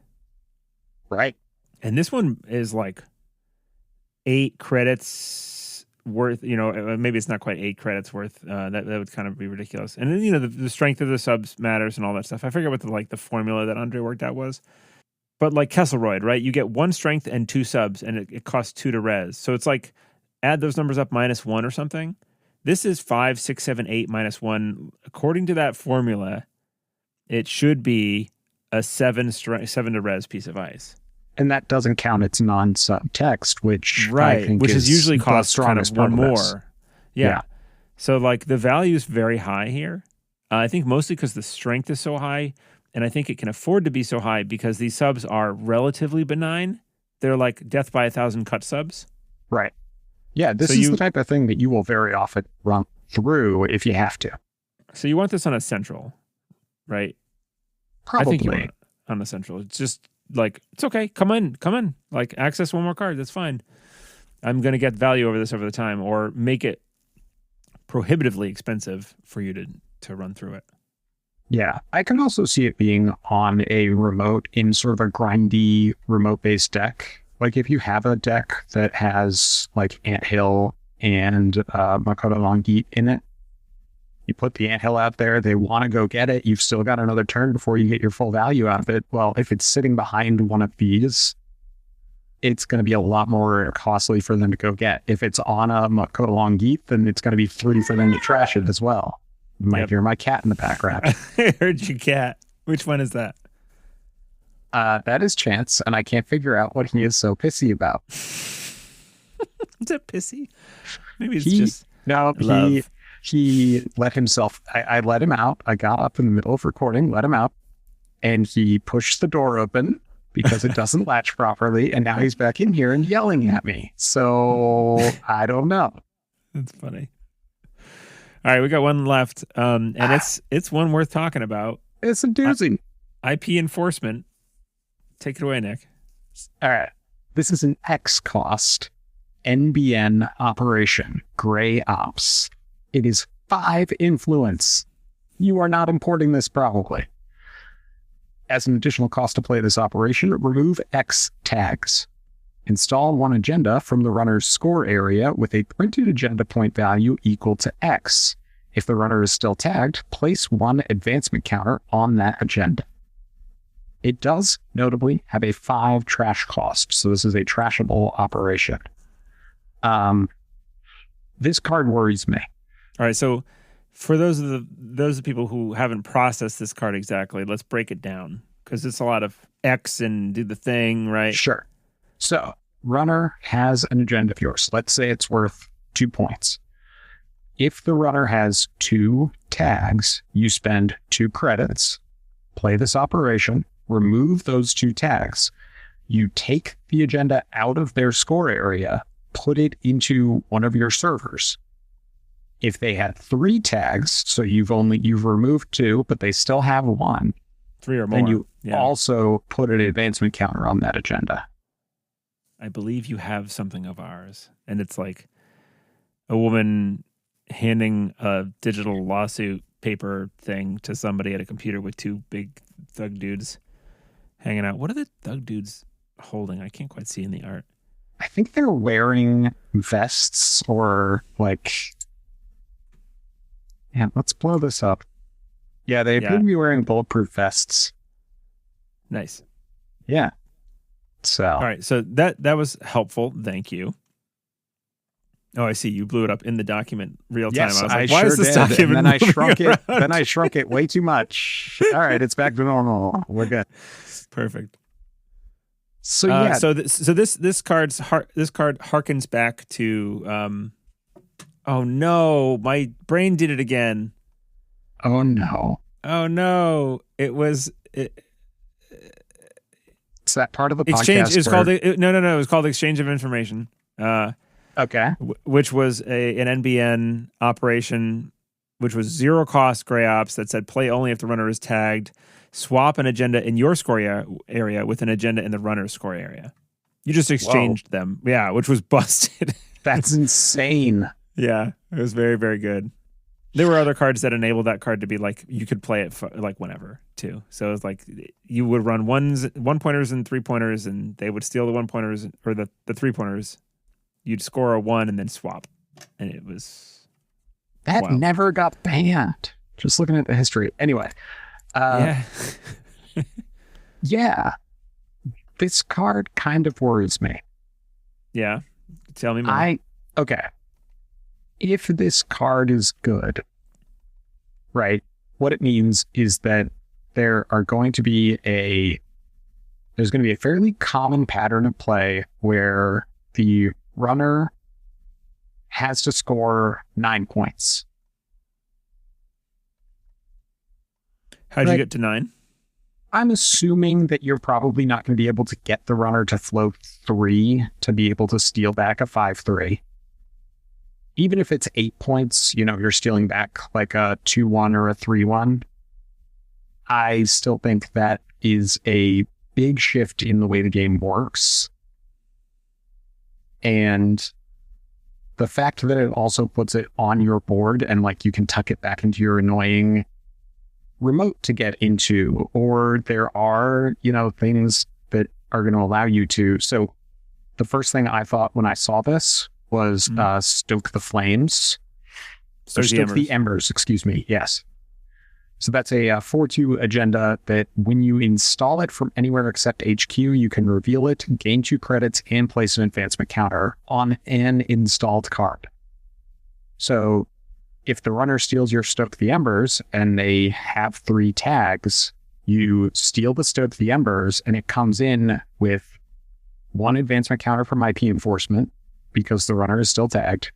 Right. And this one is 8 credits worth, maybe it's not quite 8 credits worth. That would kind of be ridiculous. And then, the strength of the subs matters and all that stuff. I forget what the formula that Andre worked out was. But Castleroid, right? You get 1 strength and 2 subs, and it costs 2 to res. So it's add those numbers up -1 or something. This is 5, 6, 7, 8 -1. According to that formula, it should be a 7 to res piece of ice. And that doesn't count its non-subtext, which I think which is usually the costs kind of strongest one part of this. more. Yeah. So like the value is very high here. I think mostly because the strength is so high, and I think it can afford to be so high because these subs are relatively benign. They're like death by 1,000 cut subs. Right. Yeah, this is the type of thing that you will very often run through if you have to. So you want this on a central, right? Probably. I think you want it on a central. It's just like, it's okay. Come in. Like, access one more card. That's fine. I'm going to get value over this over the time, or make it prohibitively expensive for you to run through it. Yeah, I can also see it being on a remote in sort of a grindy remote-based deck. Like if you have a deck that has like Anthill and Makoto Longit in it, you put the Anthill out there, they want to go get it, you've still got another turn before you get your full value out of it. Well, if it's sitting behind one of these, it's going to be a lot more costly for them to go get. If it's on a Makoto Longit, then it's going to be free for them to trash it as well. You might hear my cat in the background. I heard your cat. Which one is that? That is Chance, and I can't figure out what he is so pissy about. Is that pissy? Maybe it's just love. He let himself, I let him out. I got up in the middle of recording, let him out, and he pushed the door open because it doesn't latch properly, and now he's back in here and yelling at me. So I don't know. That's funny. All right, we got one left, and it's one worth talking about. It's a doozy. IP enforcement. Take it away, Nick. All right. This is an X cost NBN operation, Gray Ops. It is 5 influence. You are not importing this probably. As an additional cost to play this operation, remove X tags. Install one agenda from the runner's score area with a printed agenda point value equal to X. If the runner is still tagged, place one advancement counter on that agenda. It does notably have a 5 trash cost, so this is a trashable operation. This card worries me. All right, so for those of the people who haven't processed this card exactly, let's break it down because it's a lot of X and do the thing, right? Sure. So, runner has an agenda of yours. Let's say it's worth 2 points. If the runner has 2 tags, you spend 2 credits, play this operation, remove those 2 tags. You take the agenda out of their score area, put it into one of your servers. If they had 3 tags, so you've removed 2, but they still have 1. 3 or more. Then you also put an advancement counter on that agenda. I believe you have something of ours. And it's like a woman handing a digital lawsuit paper thing to somebody at a computer with 2 big thug dudes hanging out. What are the thug dudes holding? I can't quite see in the art. I think they're wearing vests or like... Yeah, let's blow this up. Yeah, they appear to be wearing bulletproof vests. Nice. Yeah. So. All right, so that was helpful. Thank you. Oh, I see. You blew it up in the document real time. Yes, I was like, I why sure is this did. document And then I shrunk around? it. Then I shrunk it way too much. All right, it's back to normal. We're good. Perfect. So yeah. This card harkens back to. Oh no! My brain did it again. Oh no! Oh no! It was. It's that part of the exchange. podcast. It's called no. It was called exchange of information. Okay. Which was an NBN operation, which was 0 cost gray ops that said play only if the runner is tagged. Swap an agenda in your score area with an agenda in the runner's score area. You just exchanged them. Yeah, which was busted. That's insane. Yeah, it was very, very good. There were other cards that enabled that card to be like, you could play it for, like whenever too. So it was like you would run 1-pointers and 3-pointers, and they would steal the 1-pointers or the 3-pointers. You'd score a 1 and then swap. And it was... That never got banned. Just looking at the history. Anyway. Yeah. Yeah. This card kind of worries me. Yeah. Tell me more. Okay. if this card is good, right, what it means is that there's going to be a fairly common pattern of play where the runner has to score 9 points. How'd you get to 9? I'm assuming that you're probably not going to be able to get the runner to float 3 to be able to steal back a 5-3. Even if it's 8 points, you're stealing back like a 2-1 or a 3-1. I still think that is a big shift in the way the game works. And the fact that it also puts it on your board and like you can tuck it back into your annoying remote to get into, or there are, things that are going to allow you to. So the first thing I thought when I saw this was stoke the flames. Stoke the embers, excuse me. Yes. So that's a 4-2 agenda that when you install it from anywhere except HQ, you can reveal it, gain 2 credits, and place an advancement counter on an installed card. So if the runner steals your Stoke the Embers and they have 3 tags, you steal the Stoke the Embers and it comes in with 1 advancement counter from IP enforcement because the runner is still tagged,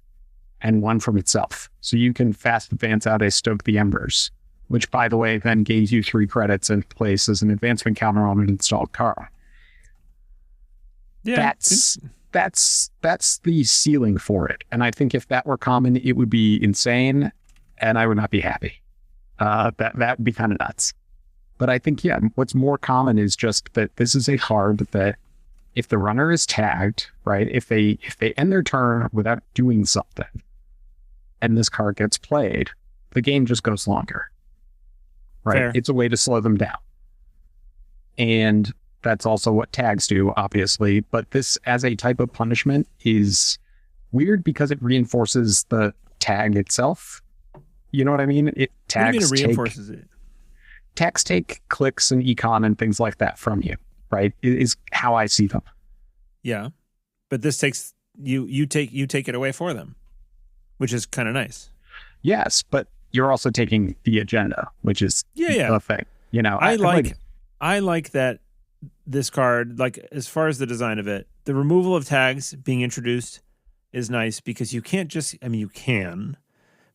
and 1 from itself. So you can fast advance out a Stoke the Embers, which, by the way, then gains you 3 credits and places an advancement counter on an installed card. Yeah, that's the ceiling for it. And I think if that were common, it would be insane and I would not be happy. That would be kind of nuts. But I think, what's more common is just that this is a card that if the runner is tagged, right, if they end their turn without doing something and this card gets played, the game just goes longer. Right? Fair. It's a way to slow them down. And that's also what tags do, obviously. But this, as a type of punishment, is weird because it reinforces the tag itself. You know what I mean? What do you mean it reinforces it? Tags take clicks and econ and things like that from you, right? It is how I see them. Yeah. But this takes you take it away for them, which is kind of nice. Yes, but you're also taking the agenda, which is the thing. I like that this card, like as far as the design of it, the removal of tags being introduced is nice because you can't just, you can,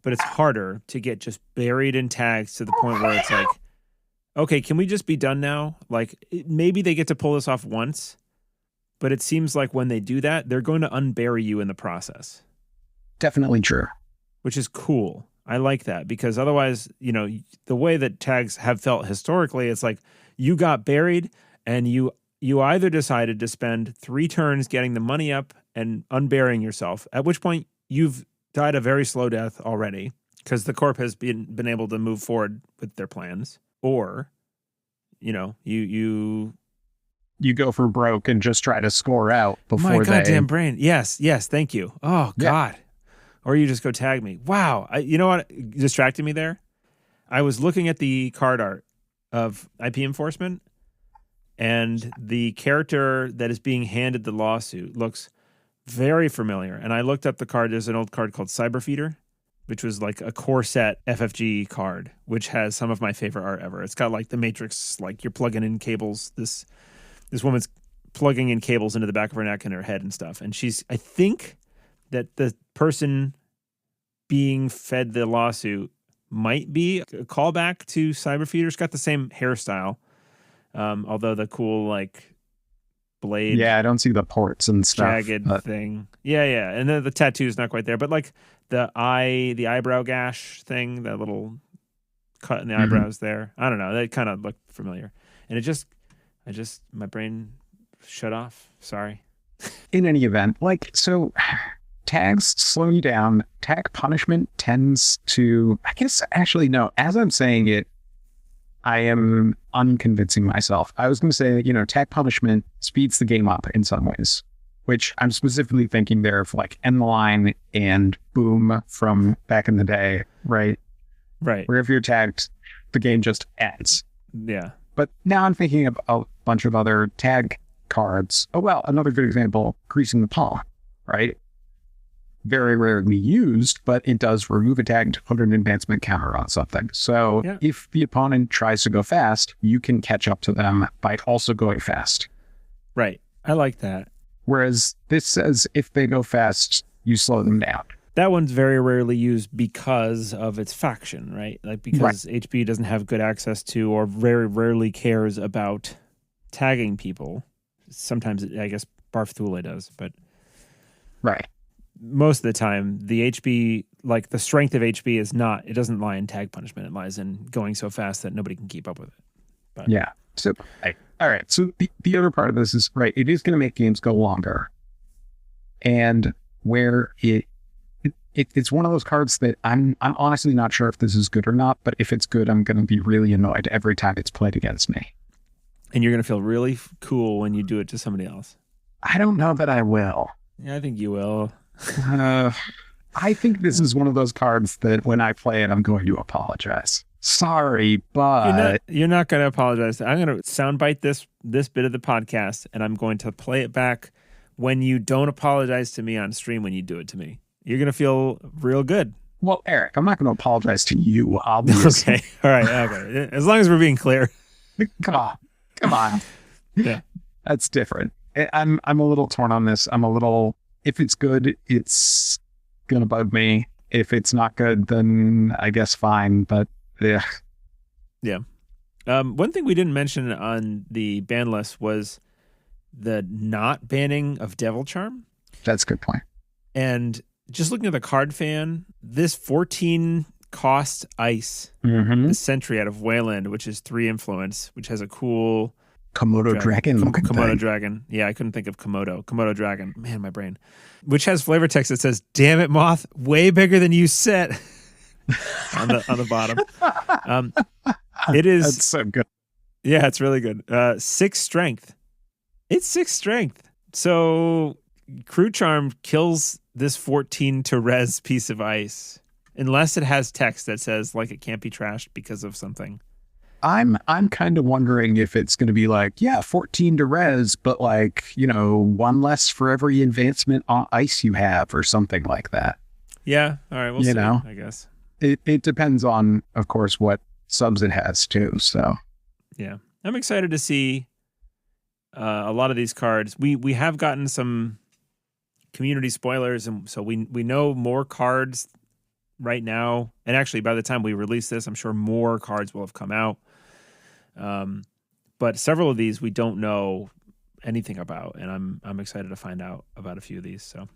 but it's harder to get just buried in tags to the point where it's like, okay, can we just be done now? Like maybe they get to pull this off once, but it seems like when they do that, they're going to unbury you in the process. Definitely true. Which is cool. I like that because otherwise, the way that tags have felt historically, it's like you got buried and you either decided to spend 3 turns getting the money up and unburying yourself, at which point you've died a very slow death already because the corp has been able to move forward with their plans, or, you go for broke and just try to score out before my goddamn brain. Yes, thank you. Oh, God. Or you just go tag me. Wow. You know what distracted me there? I was looking at the card art of IP enforcement, and the character that is being handed the lawsuit looks very familiar. And I looked up the card. There's an old card called Cyberfeeder, which was like a core set FFG card, which has some of my favorite art ever. It's got like the Matrix, like you're plugging in cables. This woman's plugging in cables into the back of her neck and her head and stuff. And I think that the person being fed the lawsuit might be a callback to Cyberfeeder. It's got the same hairstyle, although the cool like blade. Yeah, I don't see the ports and stuff. Jagged thing. Yeah, and then the tattoo's not quite there, but like the eyebrow gash thing, that little cut in the eyebrows there. I don't know. That kind of looked familiar, and my brain shut off. Sorry. In any event, tags slow you down. Tag punishment tends to, I guess, actually, no. As I'm saying it, I am unconvincing myself. I was going to say that, tag punishment speeds the game up in some ways, which I'm specifically thinking there of like End the Line and Boom from back in the day, right? Right. Where if you're tagged, the game just ends. Yeah. But now I'm thinking of a bunch of other tag cards. Oh, well, another good example, Greasing the Paw, right? very rarely used, but it does remove a tag to put an advancement counter on something. So if the opponent tries to go fast, you can catch up to them by also going fast. Right. I like that. Whereas this says if they go fast, you slow them down. That one's very rarely used because of its faction, right? Like because HB doesn't have good access to or very rarely cares about tagging people. Sometimes, I guess, Barfthule does, but most of the time, the HB, like the strength of HB is not, it doesn't lie in tag punishment. It lies in going so fast that nobody can keep up with it. But, So, all right. So the other part of this is, it is going to make games go longer. And where it's one of those cards that I'm honestly not sure if this is good or not, but if it's good, I'm going to be really annoyed every time it's played against me. And you're going to feel really cool when you do it to somebody else. I don't know that I will. Yeah, I think you will. I think this is one of those cards that when I play it, I'm going to apologize. Sorry, but... You're not going to apologize. I'm going to soundbite this bit of the podcast, and I'm going to play it back when you don't apologize to me on stream when you do it to me. You're going to feel real good. Well, Eric, I'm not going to apologize to you, obviously. Okay. All right. Okay. As long as we're being clear. Come on. Yeah. That's different. I'm a little torn on this. If it's good, it's going to bug me. If it's not good, then I guess fine. But yeah. Yeah. One thing we didn't mention on the ban list was the not banning of Devil Charm. That's a good point. And just looking at the card fan, this 14 cost ice, the Sentry out of Wayland, which is 3 influence, which has a cool Komodo dragon. Komodo dragon. Yeah, I couldn't think of Komodo dragon. Man, my brain. Which has flavor text that says, "Damn it, Moth, way bigger than you set." on the bottom. It is. That's so good. Yeah, it's really good. 6 strength. It's 6 strength. So Crew Charm kills this 14 to res piece of ice unless it has text that says like it can't be trashed because of something. I'm kind of wondering if it's going to be like, 14 to res, but 1 less for every advancement on ice you have or something like that. Yeah. All right. We'll see, I guess. It depends on, of course, what subs it has too. So yeah, I'm excited to see a lot of these cards. We have gotten some community spoilers, and so we know more cards right now. And actually, by the time we release this, I'm sure more cards will have come out. But several of these we don't know anything about, and I'm excited to find out about a few of these. So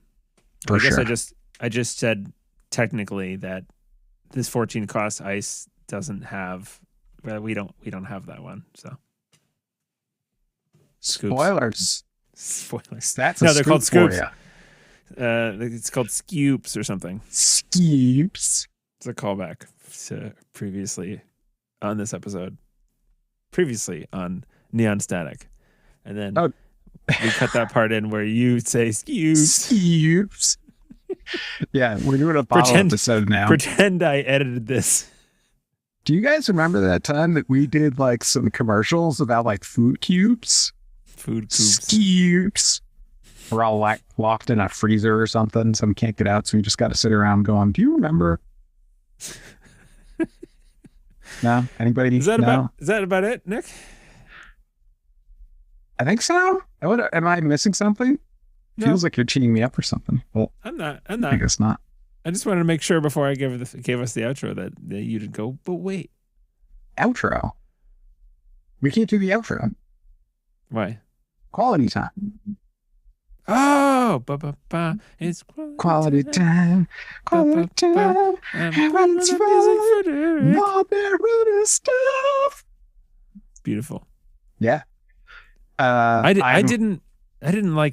I guess I just said technically that this 14 cost ice doesn't have. Well, we don't have that one. So spoilers. That's no, they're called scoops. It's called scoops or something. Scoops. It's a callback to previously on this episode. Previously on Neon Static. And then we cut that part in where you say scoops. Scoops. Yeah, we're doing a bottle episode now. Pretend I edited this. Do you guys remember that time that we did some commercials about food cubes? Food cubes. Scoops. We're all locked in a freezer or something, so we can't get out, so we just got to sit around going, do you remember? No? Anybody? Is that about it, Nick? I think so. Am I missing something? No. Feels like you're cheating me up or something. Well, I'm not. I guess not. I just wanted to make sure before I gave us the outro that you did go, but wait. Outro? We can't do the outro. Why? Quality time. Oh, it's quality time. Quality time. And it's fun. Marlboro stuff. Beautiful. Yeah. I didn't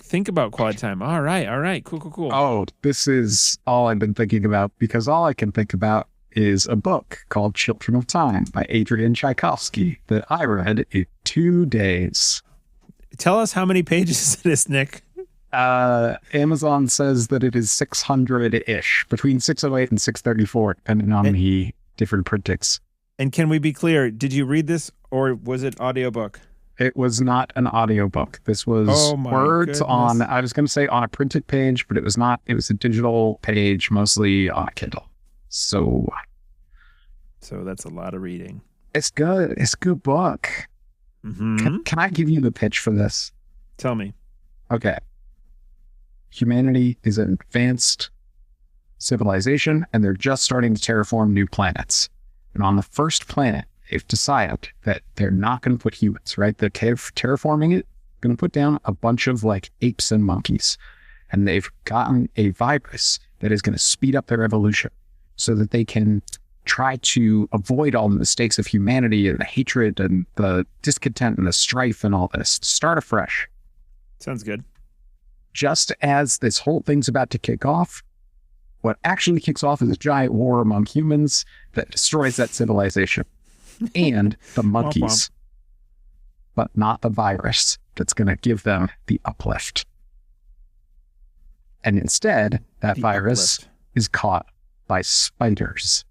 think about quality time. All right. Cool. Oh, this is all I've been thinking about because all I can think about is a book called Children of Time by Adrian Tchaikovsky that I read in 2 days. Tell us how many pages it is, Nick. Amazon says that it is 600-ish, between 608 and 634, depending on the different printings. And can we be clear? Did you read this or was it audiobook? It was not an audiobook. This was Oh my words on, goodness. I was going to say on a printed page, but it was not. It was a digital page, mostly on a Kindle. So that's a lot of reading. it's good. It's a good book. Mm-hmm. Can I give you the pitch for this? Tell me. Okay. Humanity is an advanced civilization, and they're just starting to terraform new planets. And on the first planet, they've decided that they're not going to put humans, right? They're terraforming it, going to put down a bunch of like apes and monkeys. And they've gotten a virus that is going to speed up their evolution so that they can try to avoid all the mistakes of humanity and the hatred and the discontent and the strife and all this. Start afresh. Sounds good. Just as this whole thing's about to kick off, what actually kicks off is a giant war among humans that destroys that civilization and the monkeys, but not the virus that's going to give them the uplift. And instead, that virus is caught by spiders.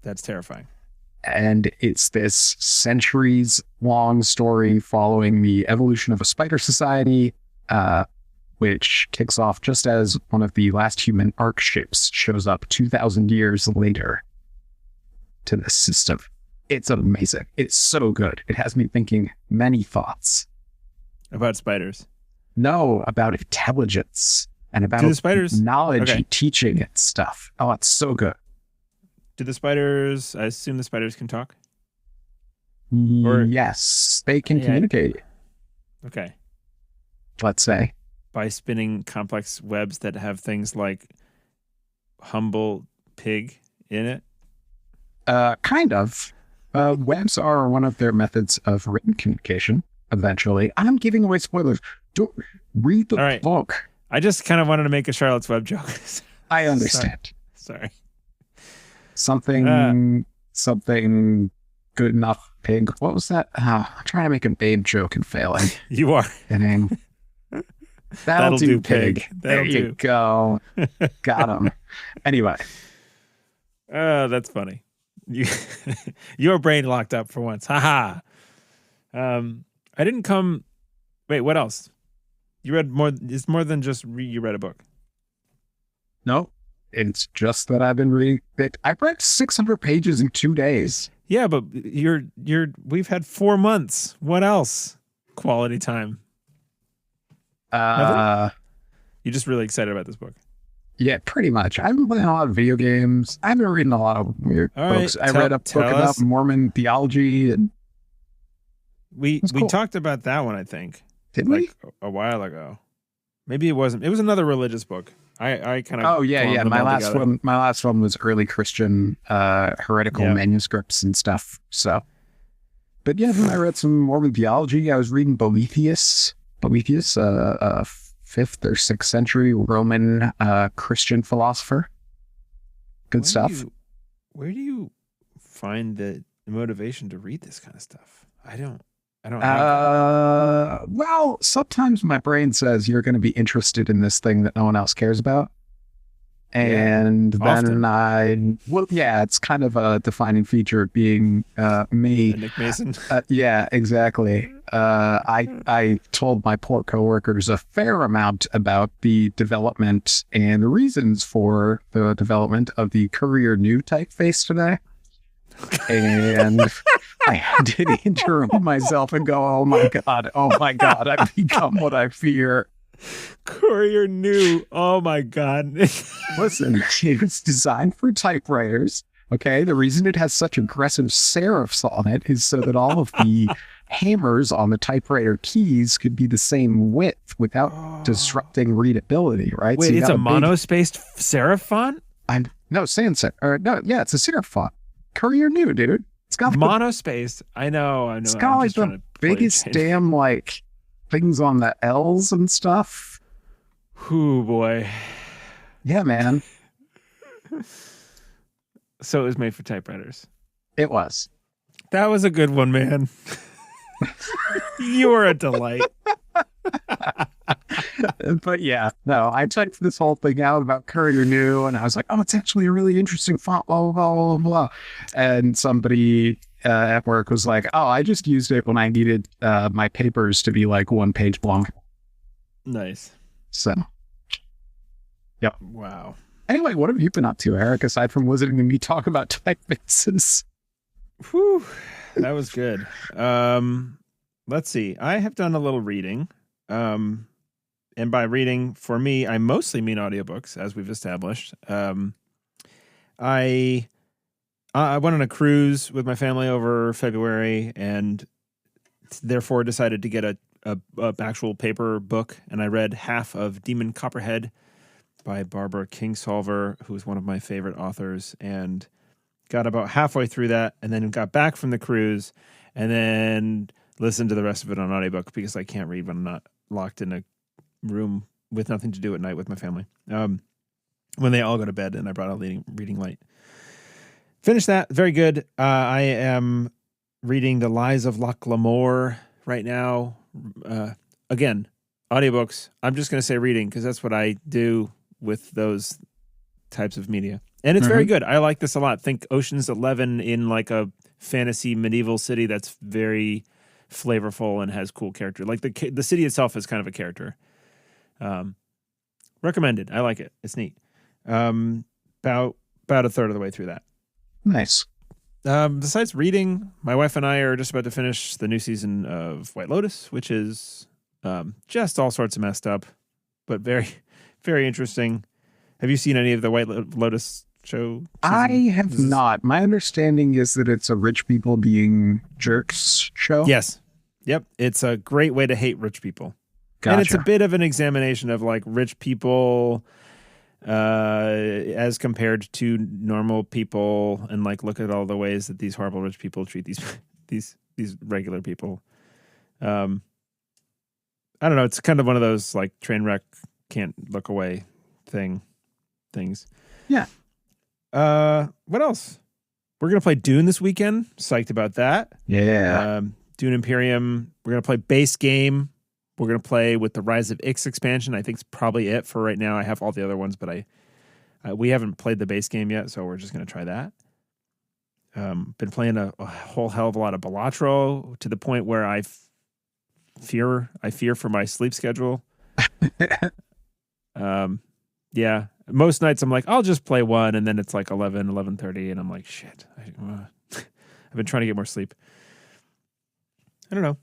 That's terrifying. And it's this centuries-long story following the evolution of a spider society, which kicks off just as one of the last human ark ships shows up 2,000 years later to the system. It's amazing. It's so good. It has me thinking many thoughts. About spiders? No, about intelligence and about Do the spiders, knowledge okay. and teaching and stuff. Oh, it's so good. Do the spiders, I assume the spiders can talk? Or- Yes, they can Yeah. communicate, Okay. let's say. By spinning complex webs that have things like humble pig in it? Kind of. Webs are one of their methods of written communication, eventually. I'm giving away spoilers. Don't read the All right. book. I just kind of wanted to make a Charlotte's Web joke. I understand. Sorry. Something good enough pig. What was that? I'm trying to make a babe joke and failing. You are. Kidding. That'll do, pig. That'll There you do. go. Got him. Anyway, Oh, that's funny. Your brain locked up for once. Haha. I didn't come. Wait, what else? You read more. It's more than just you read a book. no, it's just that I've been reading. I read 600 pages in 2 days. Yeah, but we've had 4 months. What else? Quality time. You're just really excited about this book. Yeah, pretty much. I've been playing a lot of video games. I've been reading a lot of weird All right, books. I read a book tell about us. Mormon theology. And We That's cool. talked about that one, I think, did we? like a while ago. Maybe it wasn't. It was another religious book. I kind of. Oh yeah. My last one was early Christian heretical Yeah. manuscripts and stuff. So, but yeah, then I read some Mormon theology. I was reading Boethius, a 5th or 6th century Roman Christian philosopher. Good stuff. Where do you find the motivation to read this kind of stuff? I don't have that. Well, sometimes my brain says you're going to be interested in this thing that no one else cares about. And often. then it's kind of a defining feature of being me. Nick Mason. Yeah, exactly. I told my poor coworkers a fair amount about the development and the reasons for the development of the Courier New typeface today. And I had to interrupt myself and go, oh my God, I've become what I fear. Courier New. Oh my God. Listen, it's designed for typewriters. Okay, the reason it has such aggressive serifs on it is so that all of the hammers on the typewriter keys could be the same width without disrupting readability, right? Wait, So you it's got a monospaced serif font? it's a serif font. Courier New, dude. It's got Monospaced. I know. it's I'm got like just trying the to play biggest it. damn like things on the L's and stuff. Ooh, boy. Yeah, man. So it was made for typewriters. It was. That was a good one, man. You were a delight. But yeah, no, I typed this whole thing out about Courier New, and I was like, oh, it's actually a really interesting font, blah, blah, blah, blah, blah. And somebody at work was like, oh, I just used it when I needed my papers to be like 1 page long. Nice. So, yep. Wow. Anyway, what have you been up to, Eric, aside from listening to me talk about typefaces? Whew, that was good. Let's see. I have done a little reading. And by reading, for me, I mostly mean audiobooks, as we've established. I went on a cruise with my family over February, and therefore decided to get a actual paper book, and I read half of Demon Copperhead by Barbara Kingsolver, who's one of my favorite authors, and got about halfway through that, and then got back from the cruise, and then listened to the rest of it on audiobook because I can't read when I'm not locked in a room with nothing to do at night with my family. When they all go to bed, and I brought a reading light. Finished that. Very good. I am reading The Lies of Loch Lamore right now. Again, audiobooks. I'm just going to say reading because that's what I do with those types of media. And it's very good. I like this a lot. Think Ocean's 11 in like a fantasy medieval city that's very flavorful and has cool character. Like the city itself is kind of a character. Recommended. I like it. It's neat. About a third of the way through that. Nice. Besides reading, my wife and I are just about to finish the new season of White Lotus, which is just all sorts of messed up, but very, very interesting. Have you seen any of the White Lotus show? I have not. My understanding is that it's a rich people being jerks show. Yes. Yep. It's a great way to hate rich people. Gotcha. And it's a bit of an examination of like rich people as compared to normal people, and like look at all the ways that these horrible rich people treat these regular people. I don't know. It's kind of one of those like train wreck, can't look away things. Yeah. What else? We're gonna play Dune this weekend. Psyched about that. Yeah. Dune Imperium. We're gonna play base game. We're going to play with the Rise of Ix expansion. I think it's probably it for right now. I have all the other ones, but we haven't played the base game yet, so we're just going to try that. Been playing a whole hell of a lot of Balatro to the point where I fear for my sleep schedule. Yeah. Most nights I'm like, I'll just play one, and then it's like 11:30, and I'm like, shit. I've been trying to get more sleep. I don't know.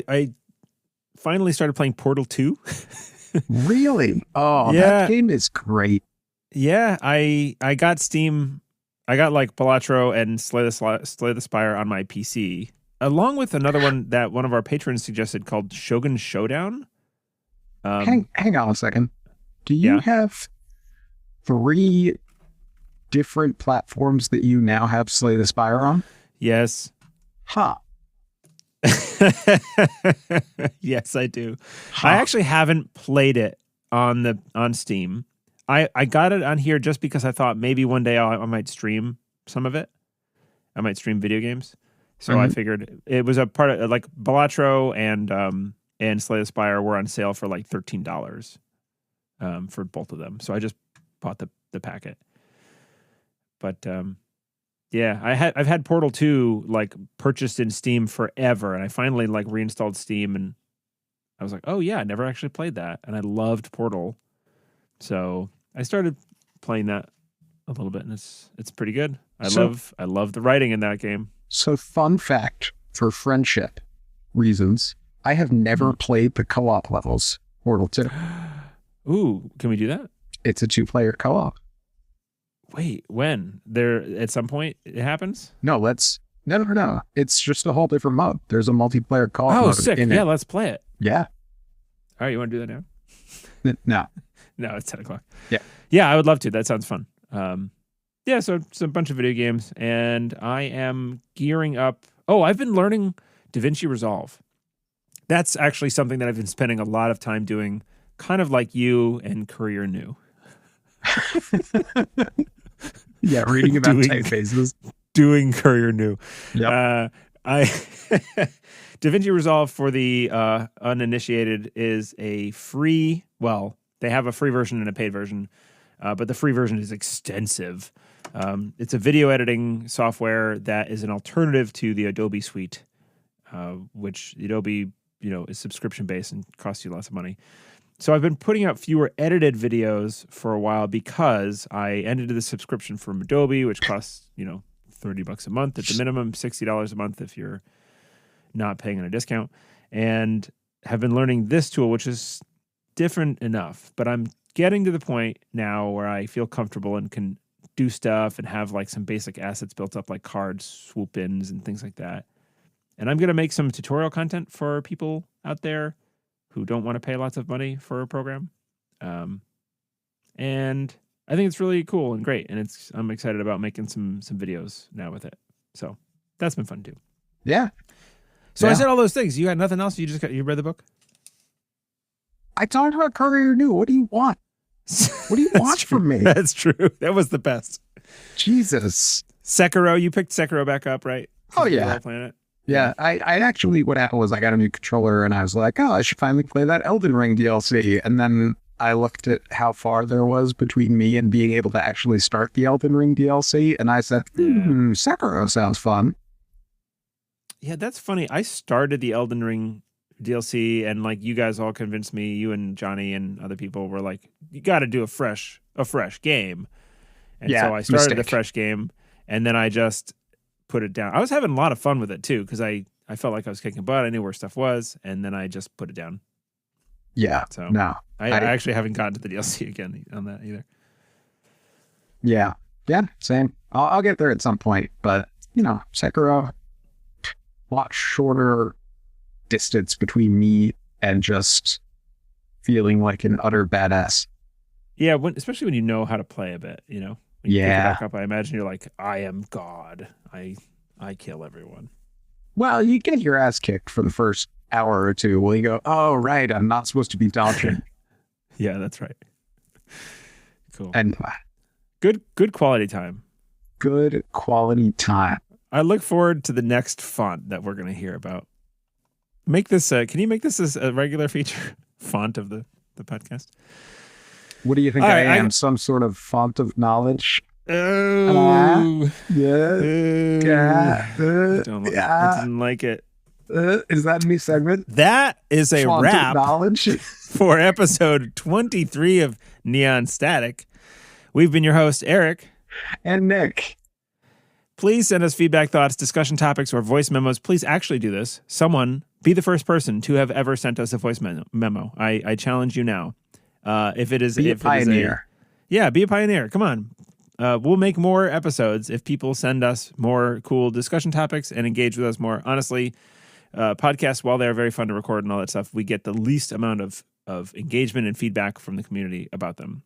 I finally started playing Portal 2. Really? Oh, yeah. That game is great. Yeah, I got Steam. I got like Balatro and Slay the Spire on my PC, along with another one that one of our patrons suggested called Shogun Showdown. Hang on a second. Do you have 3 different platforms that you now have Slay the Spire on? Yes. Huh. Yes, I do. Huh. I actually haven't played it on Steam. I got it on here just because I thought maybe one day I might stream some of it. I might stream video games. So I figured it was a part of like Balatro and Slay the Spire were on sale for like $13 for both of them. So I just bought the packet. But yeah, I've had Portal 2 like purchased in Steam forever, and I finally like reinstalled Steam, and I was like, oh yeah, I never actually played that, and I loved Portal, so I started playing that a little bit, and it's pretty good. I love the writing in that game. So fun fact for friendship reasons, I have never played the co-op levels Portal 2. Ooh, can we do that? It's a 2-player co-op. Wait, when? There at some point it happens? No. It's just a whole different mode. There's a multiplayer co-op mode. Oh, sick. Yeah, let's play it. Yeah. All right, you want to do that now? No. No, it's 10 o'clock. Yeah. Yeah, I would love to. That sounds fun. Yeah, so it's a bunch of video games, and I am gearing up. Oh, I've been learning DaVinci Resolve. That's actually something that I've been spending a lot of time doing, kind of like you and Courier New. Yeah, reading about typefaces. Doing Courier New. Yep. DaVinci Resolve for the uninitiated is a free, well, they have a free version and a paid version, but the free version is extensive. It's a video editing software that is an alternative to the Adobe suite, which Adobe, is subscription based and costs you lots of money. So I've been putting out fewer edited videos for a while because I ended the subscription from Adobe, which costs, $30 a month at the minimum, $60 a month if you're not paying on a discount, and have been learning this tool, which is different enough. But I'm getting to the point now where I feel comfortable and can do stuff and have like some basic assets built up like cards, swoop ins, and things like that. And I'm going to make some tutorial content for people out there who don't want to pay lots of money for a program. And I think it's really cool and great. And I'm excited about making some videos now with it. So that's been fun too. Yeah. So I said all those things. You got nothing else? You read the book? I talked about Courier New. What do you want? What do you want from me? That's true. That was the best. Jesus. Sekiro, you picked Sekiro back up, right? Oh, yeah. Planet. Yeah, I actually, what happened was I got a new controller and I was like, oh, I should finally play that Elden Ring DLC. And then I looked at how far there was between me and being able to actually start the Elden Ring DLC. And I said, Sekiro sounds fun. Yeah, that's funny. I started the Elden Ring DLC and like you guys all convinced me, you and Johnny and other people were like, you got to do a fresh game. And so I started the fresh game and then I just put it down. I was having a lot of fun with it too because I felt like I was kicking butt. I knew where stuff was, and then I just put it down. Yeah. So no, I actually haven't gotten to the DLC again on that either. Yeah. Yeah. Same. I'll get there at some point, but Sekiro, a lot shorter distance between me and just feeling like an utter badass. Yeah, especially when you know how to play a bit, When you pick it back up, I imagine you're like, I am God. I kill everyone. Well, you get your ass kicked for the first hour or two. Well, you go, oh, right, I'm not supposed to be dodging. Yeah, that's right. Cool. And good quality time. Good quality time. I look forward to the next font that we're going to hear about. Make this, can you make this as a regular feature font of the podcast? What do you think I am? Some sort of font of knowledge? Oh, yeah. I didn't like it. Is that a new segment? That is a font wrap of knowledge for episode 23 of Neon Static. We've been your hosts, Eric and Nick. Please send us feedback, thoughts, discussion topics, or voice memos. Please actually do this. Someone be the first person to have ever sent us a voice memo. I challenge you now. If it is a pioneer. Be a pioneer. Come on. We'll make more episodes if people send us more cool discussion topics and engage with us more. Honestly, podcasts, while they're very fun to record and all that stuff, we get the least amount of engagement and feedback from the community about them.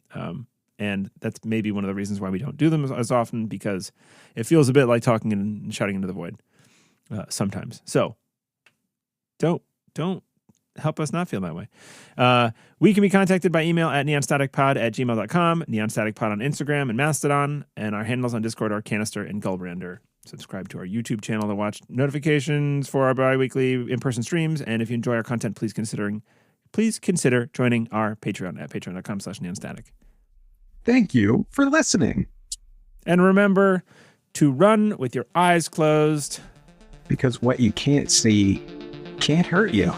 And that's maybe one of the reasons why we don't do them as often, because it feels a bit like talking and shouting into the void sometimes. So don't help us not feel that way. We can be contacted by email at neonstaticpod@gmail.com, neonstaticpod on Instagram and Mastodon, and our handles on Discord are Canister and Gullbrander. Subscribe to our YouTube channel to watch notifications for our bi-weekly in-person streams, and if you enjoy our content, please consider joining our Patreon at patreon.com/neonstatic. Thank you for listening. And remember to run with your eyes closed, because what you can't see can't hurt you.